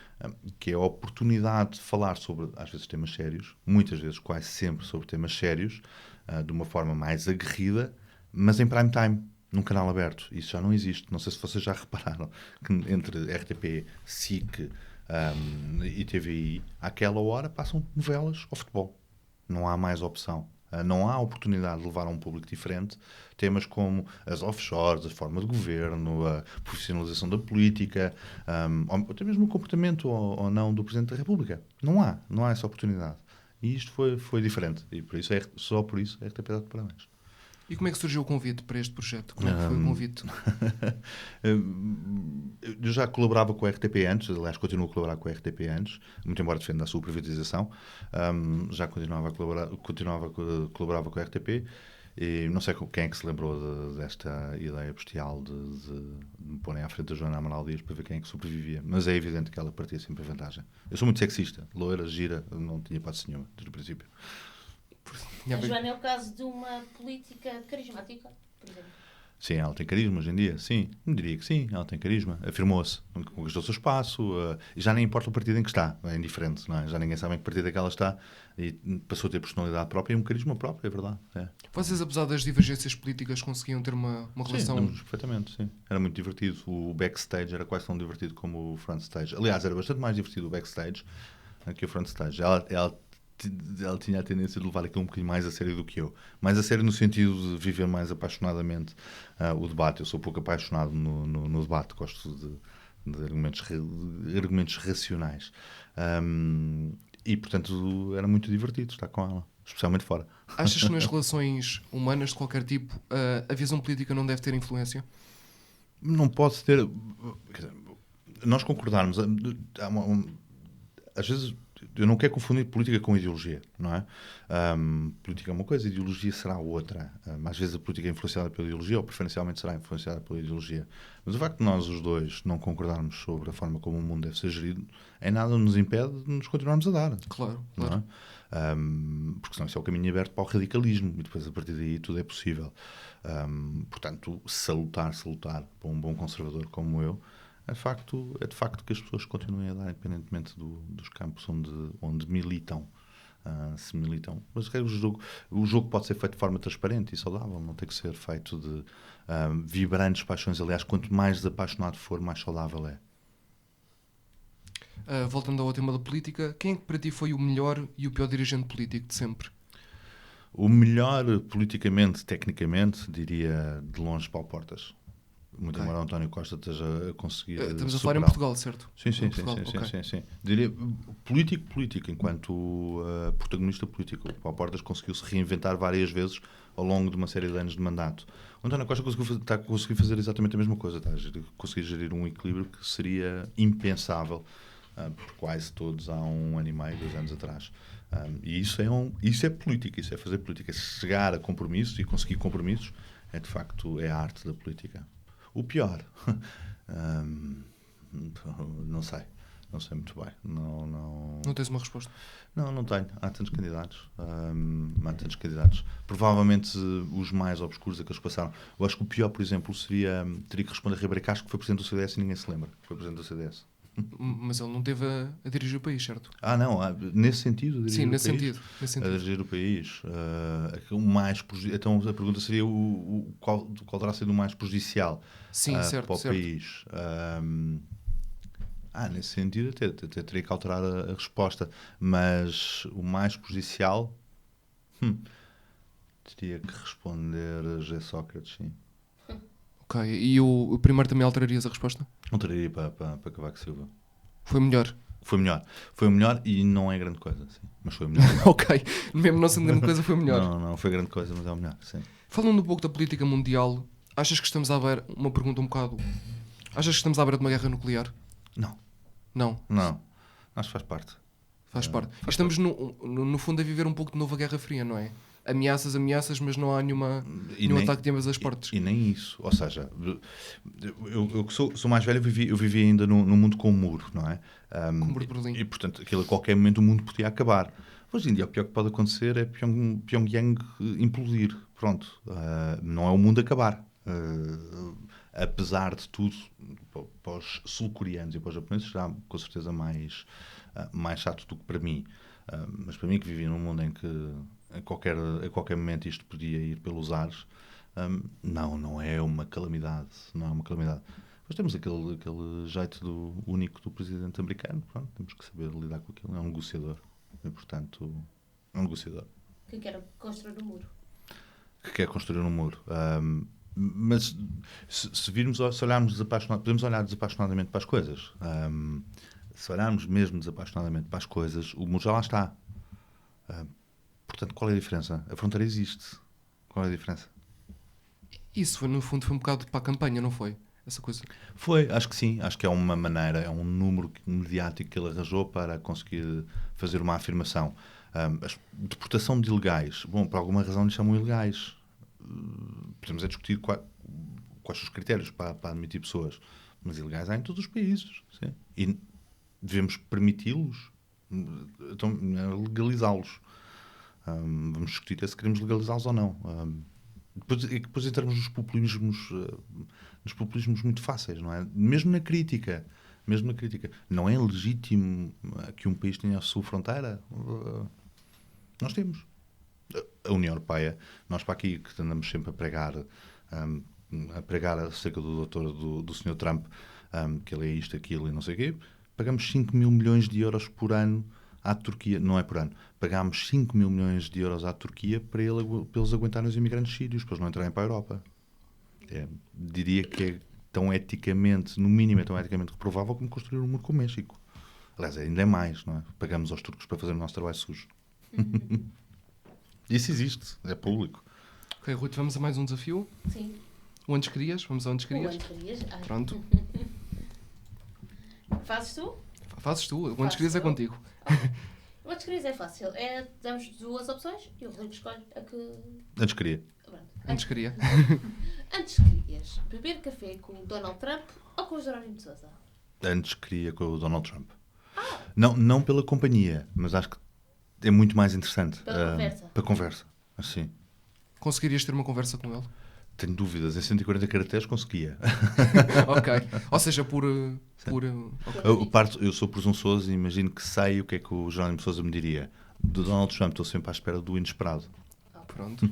que é a oportunidade de falar sobre, às vezes, temas sérios, muitas vezes, quase sempre, sobre temas sérios, de uma forma mais aguerrida, mas em prime time. Num canal aberto. Isso já não existe. Não sei se vocês já repararam que entre RTP, SIC e TVI, àquela hora passam novelas ou futebol. Não há mais opção. Não há oportunidade de levar a um público diferente temas como as offshores, a forma de governo, a profissionalização da política, ou até mesmo o comportamento ou não do Presidente da República. Não há essa oportunidade. E isto foi diferente. E por isso, só por isso a RTP dá de parabéns. E como é que surgiu o convite para este projeto? Como é que foi o convite? Eu já colaborava com a RTP antes, aliás, continuo a colaborar com a RTP antes, muito embora defenda a sua privatização, já colaborava com a RTP, e não sei quem é que se lembrou desta ideia bestial de me porem à frente da Joana Amaral Dias para ver quem é que sobrevivia, mas é evidente que ela partia sempre a vantagem. Eu sou muito sexista, loira, gira, não tinha hipótese nenhuma, desde o princípio. A Joana é o caso de uma política carismática, por exemplo. Sim, ela tem carisma hoje em dia, sim. Eu diria que sim, ela tem carisma. Afirmou-se, conquistou o seu espaço e já nem importa o partido em que está, é indiferente, não é? Já ninguém sabe em que partido é que ela está e passou a ter personalidade própria e um carisma próprio, é verdade. É. Vocês, apesar das divergências políticas, conseguiam ter uma relação... Sim, perfeitamente, sim. Era muito divertido. O backstage era quase tão divertido como o frontstage. Aliás, era bastante mais divertido o backstage que o frontstage. Ela tinha a tendência de levar aquilo um bocadinho mais a sério do que eu. Mais a sério no sentido de viver mais apaixonadamente o debate. Eu sou pouco apaixonado no debate. Gosto de argumentos racionais. E, portanto, era muito divertido estar com ela. Especialmente fora. Achas que nas relações humanas de qualquer tipo a visão política não deve ter influência? Não pode ter... Quer dizer, nós concordarmos... Às vezes... Eu não quero confundir política com ideologia, não é? Política é uma coisa, ideologia será outra. Às vezes a política é influenciada pela ideologia ou preferencialmente será influenciada pela ideologia. Mas o facto de nós os dois não concordarmos sobre a forma como o mundo deve ser gerido, em nada nos impede de nos continuarmos a dar. Claro. Não é? Porque senão isso é o caminho aberto para o radicalismo e depois a partir daí tudo é possível. Portanto, salutar para um bom conservador como eu, é de facto que as pessoas continuem a dar, independentemente dos campos onde militam. se militam. Mas o jogo pode ser feito de forma transparente e saudável, não tem que ser feito de vibrantes paixões. Aliás, quanto mais desapaixonado for, mais saudável é. Voltando ao tema da política, quem é que para ti foi o melhor e o pior dirigente político de sempre? O melhor, politicamente, tecnicamente, diria de longe Paulo Portas. Muito embora o António Costa esteja a conseguir Estamos a falar em superá-lo. Portugal, certo? Sim, Em Portugal, sim. Diria político, enquanto protagonista político. O Paulo Portas conseguiu-se reinventar várias vezes ao longo de uma série de anos de mandato. O António Costa está a conseguir fazer exatamente a mesma coisa. Está a conseguir gerir um equilíbrio que seria impensável por quase todos há 1 ano e meio, 2 anos atrás. E isso é política, isso é fazer política. Chegar a compromissos e conseguir compromissos é, de facto, é a arte da política. O pior, não sei muito bem. Não tens uma resposta? Não tenho. Há tantos candidatos. Provavelmente os mais obscuros, aqueles que passaram. Eu acho que o pior, por exemplo, teria que responder a Ribeiro Castro, que foi presidente do CDS e ninguém se lembra. Foi presidente do CDS. Mas ele não teve a dirigir o país, certo? Não, nesse sentido. Sim, nesse país, sentido. A dirigir o país. O mais então a pergunta seria qual terá sido o mais prejudicial para o país. Nesse sentido, até teria que alterar a resposta. Mas o mais prejudicial, teria que responder a José Sócrates, sim. Ok, e o primeiro também alterarias a resposta? Alteraria para Cavaco Silva. Foi melhor? Foi o melhor e não é grande coisa, sim. Mas foi o melhor. Ok, mesmo não sendo grande coisa, foi o melhor. Não foi grande coisa, mas é o melhor, sim. Falando um pouco da política mundial, achas que estamos à beira... Uma pergunta um bocado... Achas que estamos à beira de uma guerra nuclear? Não? Acho que faz parte. Faz parte. Estamos, no fundo, a viver um pouco de novo a Guerra Fria, não é? Ameaças, mas não há nenhum ataque de ambas as partes. E nem isso. Ou seja, eu que sou mais velho, eu vivi ainda num mundo com um muro, não é? Com o muro de Berlim. E, portanto, a qualquer momento o mundo podia acabar. Hoje em dia, o pior que pode acontecer é Pyongyang implodir. Pronto. Não é o mundo acabar. Apesar de tudo, para os sul-coreanos e para os japoneses, será com certeza mais chato do que para mim. Mas para mim, que vivi num mundo em que a qualquer momento isto podia ir pelos ares, não é uma calamidade. Mas temos aquele jeito único do presidente americano. Pronto, temos que saber lidar com aquilo. É um negociador. E, portanto, é um negociador. Que quer construir um muro. Mas se olharmos desapaixonadamente, podemos olhar desapaixonadamente para as coisas. Se olharmos mesmo desapaixonadamente para as coisas, o muro já lá está. Portanto, qual é a diferença? A fronteira existe. Qual é a diferença? Isso, no fundo, foi um bocado para a campanha, não foi? Essa coisa. Foi, acho que sim. Acho que é uma maneira, é um número mediático que ele arranjou para conseguir fazer uma afirmação. A deportação de ilegais. Bom, por alguma razão lhe chamam ilegais. Podemos discutir quais são os critérios para admitir pessoas. Mas ilegais há em todos os países. Sim. E devemos permiti-los. Então, legalizá-los. Vamos discutir se queremos legalizá-los ou não. Depois em termos dos populismos muito fáceis, não é? Mesmo na crítica. Não é legítimo que um país tenha a sua fronteira? Nós temos. A União Europeia, nós para aqui que andamos sempre a pregar acerca do doutor do Sr. Trump, que ele é isto, aquilo e não sei o quê, pagamos 5 mil milhões de euros por ano à Turquia, não é por ano, pagámos 5 mil milhões de euros à Turquia para eles aguentarem os imigrantes sírios, para eles não entrarem para a Europa. Diria que é tão eticamente, no mínimo é tão eticamente reprovável como construir um muro com o México. Aliás, ainda é mais, não é? Pagamos aos turcos para fazer o nosso trabalho sujo. Isso existe, é público. Ok, Ruth, vamos a mais um desafio? Sim. O antes querias? Vamos ao antes querias? Pronto. Fazes tu? Fazes tu, o antes querias é contigo. Okay. O antes querias é fácil. Damos 2 opções e o Rodrigo escolhe a que... Antes queria. Antes queria. Antes querias beber café com o Donald Trump ou com o Jerónimo de Sousa? Antes queria com o Donald Trump. Não pela companhia, mas acho que é muito mais interessante. Para conversa. Assim. Conseguirias ter uma conversa com ele? Tenho dúvidas. Em 140 caracteres conseguia. Ok. Ou seja, okay. Eu sou presunçoso e imagino que sei o que é que o Jerónimo de Sousa me diria. Do Donald Trump estou sempre à espera do inesperado. Pronto.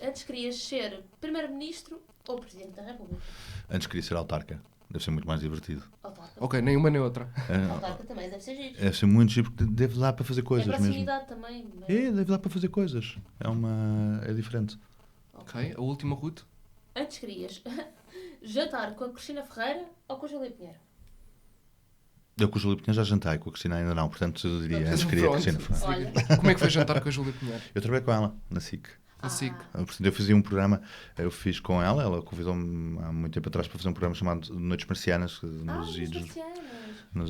Antes querias ser Primeiro-Ministro ou Presidente da República? Antes queria ser autarca. Deve ser muito mais divertido. Autarca. Ok, nem uma nem outra. Autarca também deve ser giro. Deve ser muito giro porque deve dar para fazer coisas É mesmo. proximidade também. Mas... Deve dar para fazer coisas. É diferente. Ok, a última, Ruth. Antes querias jantar com a Cristina Ferreira ou com a Júlia Pinheiro? Eu com o Júlio Pinheiro já jantei, com a Cristina ainda não, portanto eu diria antes queria a Pronto. Cristina Ferreira. Olha, Como é que foi jantar com a Júlia Pinheiro? Eu trabalhei com ela na SIC. Na SIC. Portanto, eu fazia um programa, eu fiz com ela convidou-me há muito tempo atrás para fazer um programa chamado Noites Marcianas nos idos.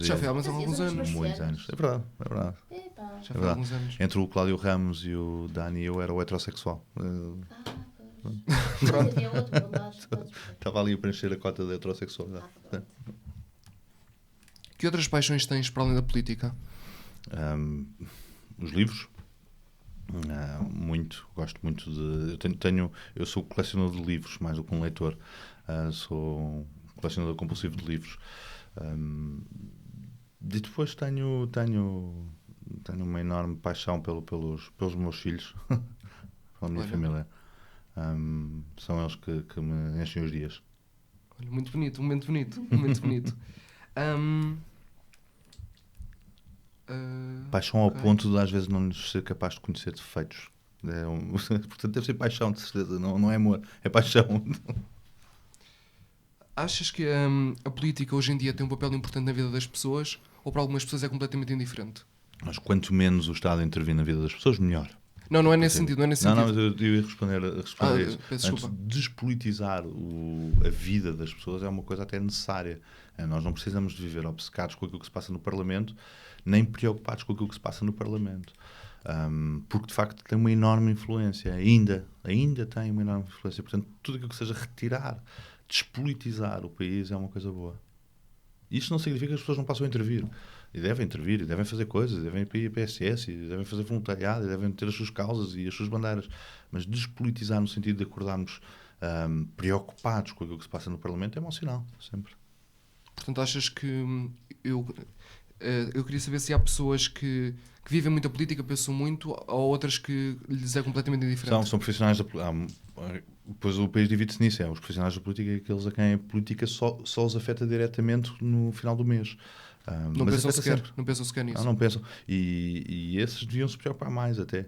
Já foi há mais alguns anos. Muitos anos. É verdade, é verdade. Epá. Já É foi há verdade. alguns anos. Entre o Cláudio Ramos e o Dani eu era o heterossexual. Pronto. Havia outro, bondades. Estava ali a preencher a cota da heterossexualidade. Que outras paixões tens para além da política? Os livros. Muito, gosto muito de. Eu sou colecionador de livros, mais do que um leitor. Sou colecionador compulsivo de livros. E depois tenho uma enorme paixão pelos meus filhos, pela minha Olha. família. São eles que me enchem os dias. Olha, muito bonito, um momento bonito. Um momento bonito. Paixão ao ok. ponto de às vezes não ser capaz de conhecer defeitos. Portanto, deve ser paixão, de certeza. Não é amor, é paixão. Achas que a política hoje em dia tem um papel importante na vida das pessoas ou para algumas pessoas é completamente indiferente? Mas quanto menos o Estado intervir na vida das pessoas, melhor. Não, não é nesse sentido, não é nesse Não, sentido. mas eu ia responder a isso. Peço Antes desculpa. de despolitizar a vida das pessoas é uma coisa até necessária. Nós não precisamos de viver obcecados com aquilo que se passa no Parlamento, nem preocupados com aquilo que se passa no Parlamento. Porque, de facto, tem uma enorme influência. Ainda tem uma enorme influência. Portanto, tudo aquilo que seja retirar, despolitizar o país é uma coisa boa. Isto não significa que as pessoas não possam intervir. E devem fazer coisas, devem ir para a PSS, e devem fazer voluntariado, e devem ter as suas causas e as suas bandeiras. Mas despolitizar no sentido de acordarmos preocupados com aquilo que se passa no Parlamento é mau sinal, sempre. Portanto, achas que eu queria saber se há pessoas que vivem muito a política, pensam muito, ou outras que lhes é completamente indiferente? São profissionais da política. Depois o país divide-se nisso. Os profissionais da política e aqueles a quem a política só os afeta diretamente no final do mês. Não mas pensam afeta sequer, sempre. não pensam sequer nisso. Não pensam. E esses deviam se preocupar mais até.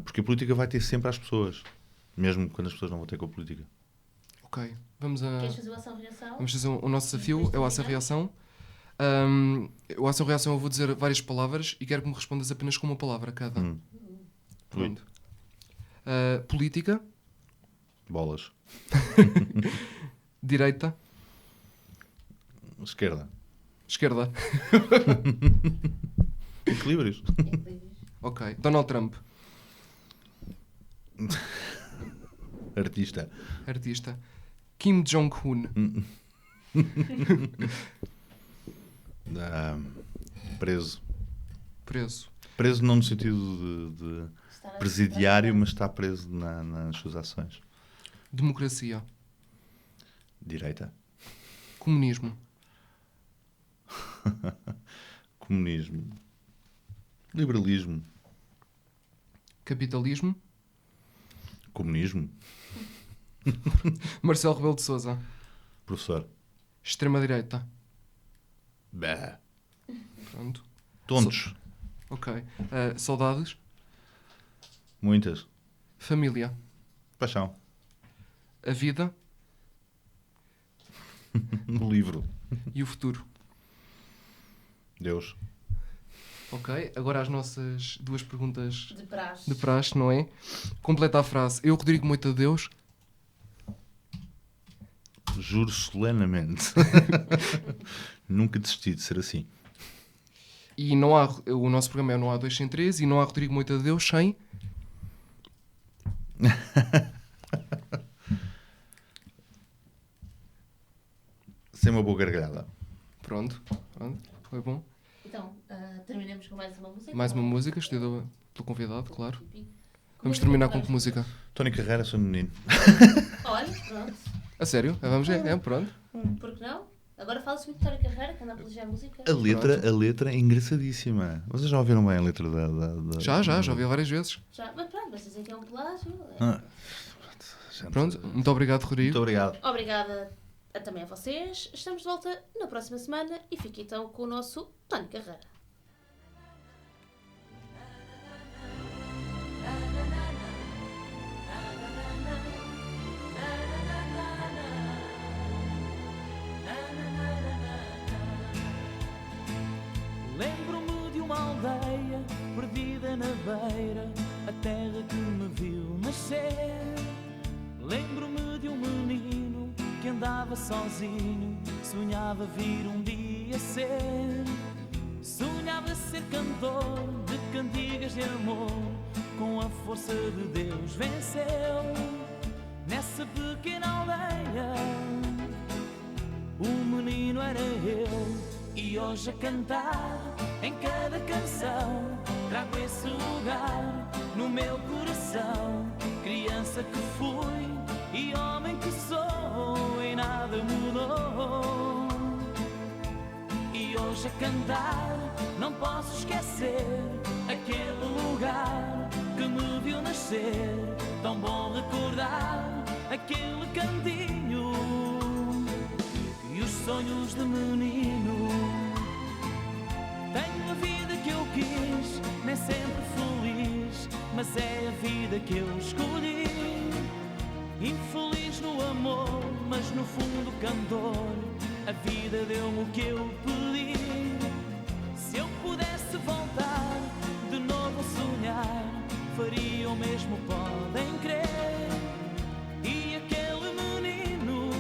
Porque a política vai ter sempre às pessoas. Mesmo quando as pessoas não vão ter com a política. Ok, vamos a... Queres fazer o ação-reação? Vamos fazer o nosso desafio, é o ação-reação. O ação-reação eu vou dizer várias palavras e quero que me respondas apenas com uma palavra cada. Pronto. Política, Bolas. direita, Esquerda. esquerda. Equilíbrios. Ok. Donald Trump, Artista. artista. Kim Jong-un, Preso. preso. Preso não no sentido de presidiário, mas está preso nas suas ações. Democracia, Direita. comunismo, Comunismo. Liberalismo. capitalismo. Comunismo. Marcelo Rebelo de Sousa, Professor. extrema-direita. Bé. Pronto. Tontos. Ok. Saudades, Muitas. família, Paixão. a vida No livro. e o futuro. Deus. Ok, agora as nossas duas perguntas De praxe. de praxe, não é? Completa a frase. Eu, Rodrigo Moita de Deus, Juro solenemente. Nunca desisti de ser assim. e não há, o nosso programa é Não Há Dois Sem Três, e não há Rodrigo Moita de Deus sem... Sem uma boa gargalhada. Pronto, foi bom. Então, terminamos com mais uma música. Mais uma música, escolhida pelo convidado, claro. Típico. Vamos terminar com que música? Tony Carreira, sou menino. Olha, pronto. A sério? Vamos, pronto. Por que não? Agora fala-se muito de Tony Carreira, que anda a plagiar a música. A letra é engraçadíssima. Vocês já ouviram bem a letra da... Já ouvi várias vezes. Já, mas pronto, mas dizem que é um plágio. Pronto, muito obrigado, Rodrigo. Muito obrigado. Obrigada também a vocês. Estamos de volta na próxima semana e fique então com o nosso Tony Carreira. Lembro-me de uma aldeia perdida na beira, a terra que me viu nascer. Lembro-me de um menino que andava sozinho, sonhava vir um dia ser. Sonhava ser cantor de cantigas de amor, com a força de Deus venceu. Nessa pequena aldeia, o menino era eu. E hoje a cantar em cada canção trago esse lugar no meu coração. Criança que fui e homem que sou, e nada mudou. E hoje a cantar não posso esquecer aquele lugar que me viu nascer. Tão bom recordar aquele cantinho e os sonhos de menino. Tenho a vida que eu quis, nem sempre feliz, mas é a vida que eu escolhi. Infeliz no amor, mas no fundo cantor, a vida deu-me o que eu pedi. Se eu pudesse voltar de novo a sonhar, faria o mesmo, podem crer. E aquele menino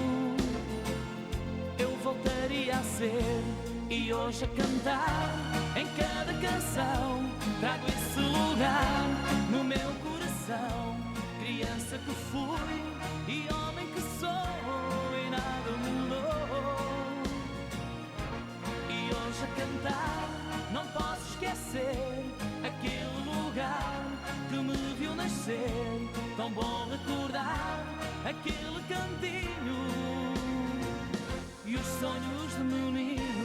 eu voltaria a ser. E hoje a cantar em cada canção trago esse lugar no meu coração. Criança que fui e homem que sou, e nada mudou. E hoje a cantar não posso esquecer aquele lugar que me viu nascer. Tão bom recordar aquele cantinho e os sonhos de menino.